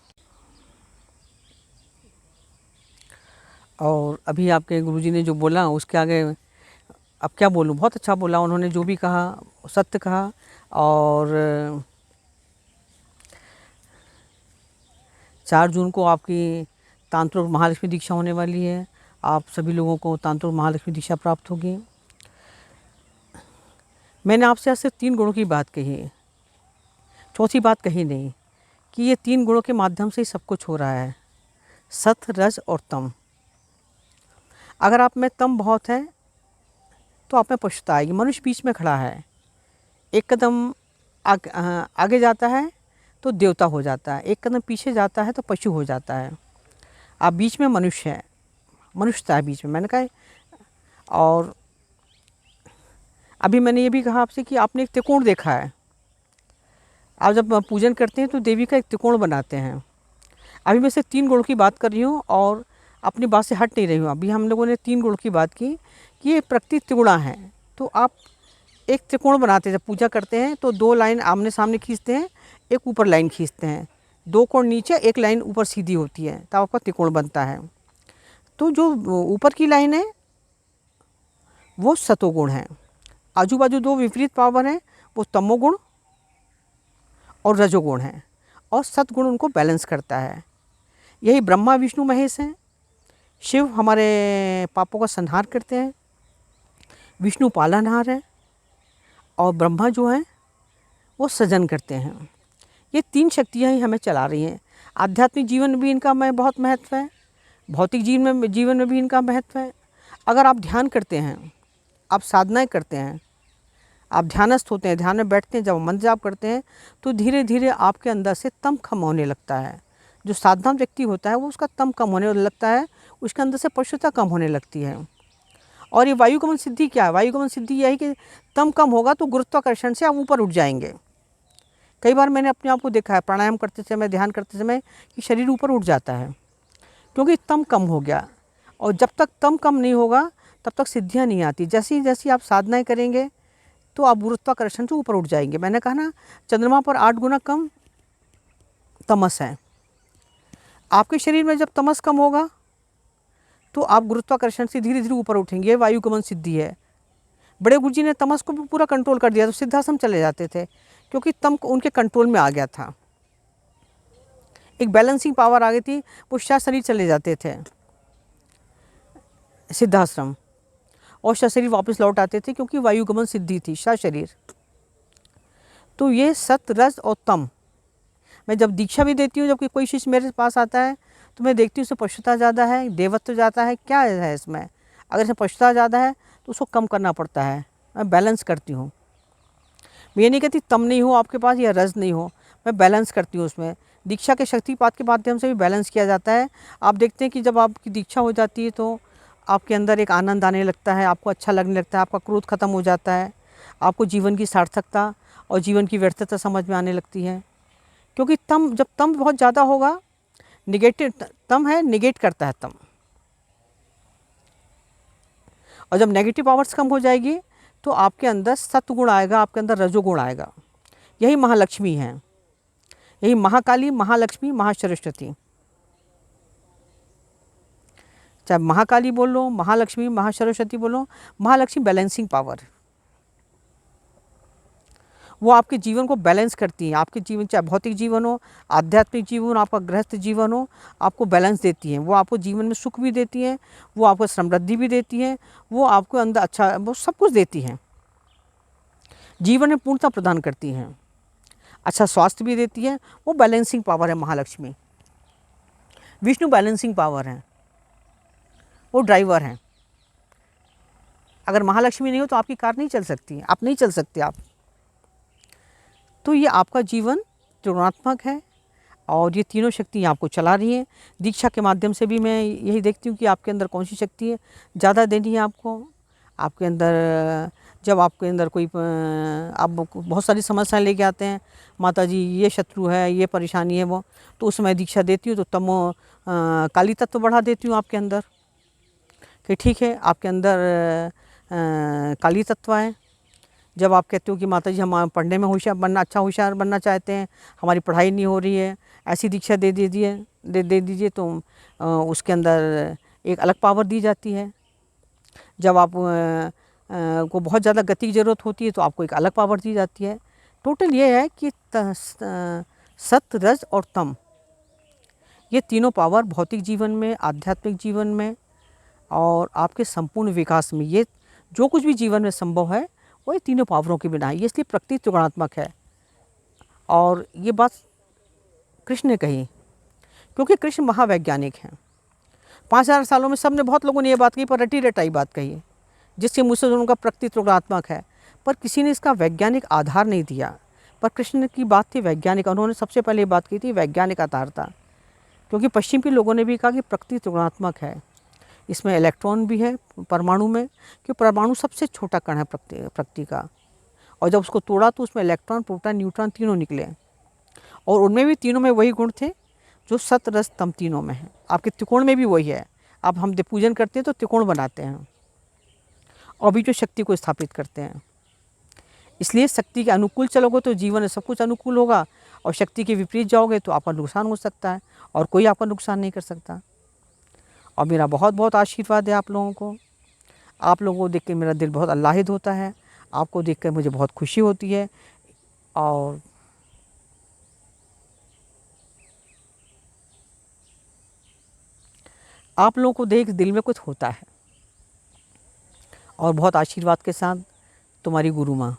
[SPEAKER 2] और अभी आपके गुरुजी ने जो बोला उसके आगे अब क्या बोलूँ, बहुत अच्छा बोला उन्होंने, जो भी कहा सत्य कहा। और 4 जून को आपकी तांत्रिक महालक्ष्मी दीक्षा होने वाली है। आप सभी लोगों को तांत्रिक महालक्ष्मी दीक्षा प्राप्त होगी। मैंने आपसे आज सिर्फ 3 गुणों की बात कही है, चौथी बात कही नहीं, कि ये 3 गुणों के माध्यम से ही सब कुछ हो रहा है, सत, रज और तम। अगर आप में तम बहुत है तो आप में पछता आएगी। मनुष्य बीच में खड़ा है, एक कदम आगे जाता है तो देवता हो जाता है, एक कदम पीछे जाता है तो पशु हो जाता है। आप बीच में मनुष्य है, मनुष्यता है बीच में, मैंने कहा। और अभी मैंने ये भी कहा आपसे कि आपने एक त्रिकोण देखा है। आप जब पूजन करते हैं तो देवी का एक त्रिकोण बनाते हैं। अभी मैं सिर्फ 3 गुणों की बात कर रही हूँ और अपनी बात से हट नहीं रही हूँ। अभी हम लोगों ने 3 गुणों की बात की कि ये प्रकृति त्रिगुणा है। तो आप एक त्रिकोण बनाते हैं, जब पूजा करते हैं तो 2 लाइन आमने सामने खींचते हैं, एक ऊपर लाइन खींचते हैं, 2 कोण नीचे, एक लाइन ऊपर सीधी होती है, तब आपका त्रिकोण बनता है। तो जो ऊपर की लाइन है वो सतोगुण है, आजू बाजू 2 विपरीत पावर हैं, वो तमोगुण और रजोगुण है, और सतगुण उनको बैलेंस करता है। यही ब्रह्मा विष्णु महेश हैं। शिव हमारे पापों का संहार करते हैं, विष्णु पालनहार है, और ब्रह्मा जो हैं वो सृजन करते हैं। ये 3 शक्तियाँ ही हमें चला रही हैं। आध्यात्मिक जीवन में भी इनका बहुत महत्व है, भौतिक जीवन में भी इनका महत्व है। अगर आप ध्यान करते हैं, आप साधनाएं करते हैं, आप ध्यानस्थ होते हैं, ध्यान में बैठते हैं, जब मंत्र जाप करते हैं तो धीरे धीरे आपके अंदर से तम कम होने लगता है। जो साधना व्यक्ति होता है वो उसका तम कम होने लगता है, उसके अंदर से पशुता कम होने लगती है। और ये वायुगमन सिद्धि क्या है? वायुगमन सिद्धि यही कि तम कम होगा तो गुरुत्वाकर्षण से आप ऊपर उठ जाएंगे। कई बार मैंने अपने आप को देखा है प्राणायाम करते समय, ध्यान करते समय, कि शरीर ऊपर उठ जाता है, क्योंकि तम कम हो गया। और जब तक तम कम नहीं होगा तब तक सिद्धियाँ नहीं आती। जैसी जैसी आप साधनाएं करेंगे तो आप गुरुत्वाकर्षण से ऊपर उठ जाएंगे। मैंने कहा ना, चंद्रमा पर 8 गुना कम तमस है। आपके शरीर में जब तमस कम होगा तो आप गुरुत्वाकर्षण से धीरे धीरे ऊपर उठेंगे। वायुगमन सिद्धि है। बड़े गुरुजी ने तमस को भी पूरा कंट्रोल कर दिया, तो सिद्धाश्रम चले जाते थे, क्योंकि तम उनके कंट्रोल में आ गया था, एक बैलेंसिंग पावर आ गई थी, वो शायद शरीर चले जाते थे सिद्धाश्रम, और शरीर वापस लौट आते थे, क्योंकि वायुगमन सिद्धि थी शरीर। तो ये सत, रज और तम। मैं जब दीक्षा भी देती हूँ, जब कोई शिष्य मेरे पास आता है तो मैं देखती हूँ उससे पशुता ज़्यादा है, देवत्व ज़्यादा है, क्या है इसमें। अगर इसमें पशुता ज़्यादा है तो उसको कम करना पड़ता है, मैं बैलेंस करती हूँ। मैं ये नहीं कहती तम नहीं हो आपके पास या रज नहीं हो, मैं बैलेंस करती हूँ उसमें। दीक्षा के शक्तिपात के माध्यम से भी बैलेंस किया जाता है। आप देखते हैं कि जब आपकी दीक्षा हो जाती है तो आपके अंदर एक आनंद आने लगता है, आपको अच्छा लगने लगता है, आपका क्रोध खत्म हो जाता है, आपको जीवन की सार्थकता और जीवन की व्यर्थता समझ में आने लगती है। क्योंकि जब तम बहुत ज़्यादा होगा, निगेटिव तम है, निगेट करता है तम, और जब नेगेटिव पावर्स कम हो जाएगी तो आपके अंदर सत्गुण आएगा, आपके अंदर रजोगुण आएगा। यही महालक्ष्मी है, यही महाकाली, महालक्ष्मी, महासरस्वती। चाहे महाकाली बोलो, महालक्ष्मी, महासरस्वती बोलो, महालक्ष्मी बैलेंसिंग पावर, वो आपके जीवन को बैलेंस करती है। आपके जीवन, चाहे भौतिक जीवन हो, आध्यात्मिक जीवन, आपका गृहस्थ जीवन हो, आपको बैलेंस देती हैं। वो आपको जीवन में सुख भी देती हैं, वो आपको समृद्धि भी देती हैं, वो आपको अंदर अच्छा, वो सब कुछ देती हैं, जीवन में पूर्णता प्रदान करती हैं, अच्छा स्वास्थ्य भी देती है। वो बैलेंसिंग पावर है महालक्ष्मी। विष्णु बैलेंसिंग पावर है, वो ड्राइवर हैं। अगर महालक्ष्मी नहीं हो तो आपकी कार नहीं चल सकती, आप नहीं चल सकते आप। तो ये आपका जीवन त्रिगुणात्मक है और ये तीनों शक्तियाँ आपको चला रही हैं। दीक्षा के माध्यम से भी मैं यही देखती हूँ कि आपके अंदर कौन सी शक्ति है ज़्यादा देनी है आपको। आपके अंदर जब आपके अंदर कोई आप बहुत सारी समस्याएं लेके आते हैं, माता जी ये शत्रु है, ये परेशानी है वो, तो उस समय दीक्षा देती हूँ तो तमो काली तत्व बढ़ा देती हूँ आपके अंदर कि ठीक है आपके अंदर काली तत्व है। जब आप कहते हो कि माता जी हम पढ़ने में होशियार बनना, अच्छा होशियार बनना चाहते हैं, हमारी पढ़ाई नहीं हो रही है, ऐसी दीक्षा दे दीजिए तो उसके अंदर एक अलग पावर दी जाती है। जब आप को बहुत ज़्यादा गति की ज़रूरत होती है तो आपको एक अलग पावर दी जाती है। टोटल ये है कि सत्य, रज और तम, ये तीनों पावर भौतिक जीवन में, आध्यात्मिक जीवन में और आपके संपूर्ण विकास में, ये जो कुछ भी जीवन में संभव है वो ये तीनों पावरों के बिना है। ये इसलिए प्रकृति त्रिगुणात्मक है। और ये बात कृष्ण ने कही क्योंकि कृष्ण महावैज्ञानिक हैं। 5000 सालों में सबने, बहुत लोगों ने ये बात कही पर रटी रटाई बात कही है, जिसके मुँह से उनका प्रकृति त्रिगुणात्मक है, पर किसी ने इसका वैज्ञानिक आधार नहीं दिया। पर कृष्ण की बात थी वैज्ञानिक, उन्होंने सबसे पहले ये बात की थी वैज्ञानिक आधार था। क्योंकि पश्चिम के लोगों ने भी कहा कि प्रकृति त्रिगुणात्मक है, इसमें इलेक्ट्रॉन भी है परमाणु में, कि परमाणु सबसे छोटा कण है प्रकृति का, और जब उसको तोड़ा तो उसमें इलेक्ट्रॉन, प्रोटॉन, न्यूट्रॉन तीनों निकले, और उनमें भी तीनों में वही गुण थे जो सत, रज, तम तीनों में है। आपके त्रिकोण में भी वही है। अब हम पूजन करते हैं तो त्रिकोण बनाते हैं और बीच में शक्ति को स्थापित करते हैं। इसलिए शक्ति के अनुकूल चलोगे तो जीवन में सब कुछ अनुकूल होगा, और शक्ति के विपरीत जाओगे तो आपका नुकसान हो सकता है, और कोई आपका नुकसान नहीं कर सकता। और मेरा बहुत बहुत आशीर्वाद है आप लोगों को। आप लोगों को देख के मेरा दिल बहुत आह्लादित होता है, आपको देख कर मुझे बहुत खुशी होती है। और आप लोगों को देख दिल में कुछ होता है। और बहुत आशीर्वाद के साथ तुम्हारी गुरु माँ।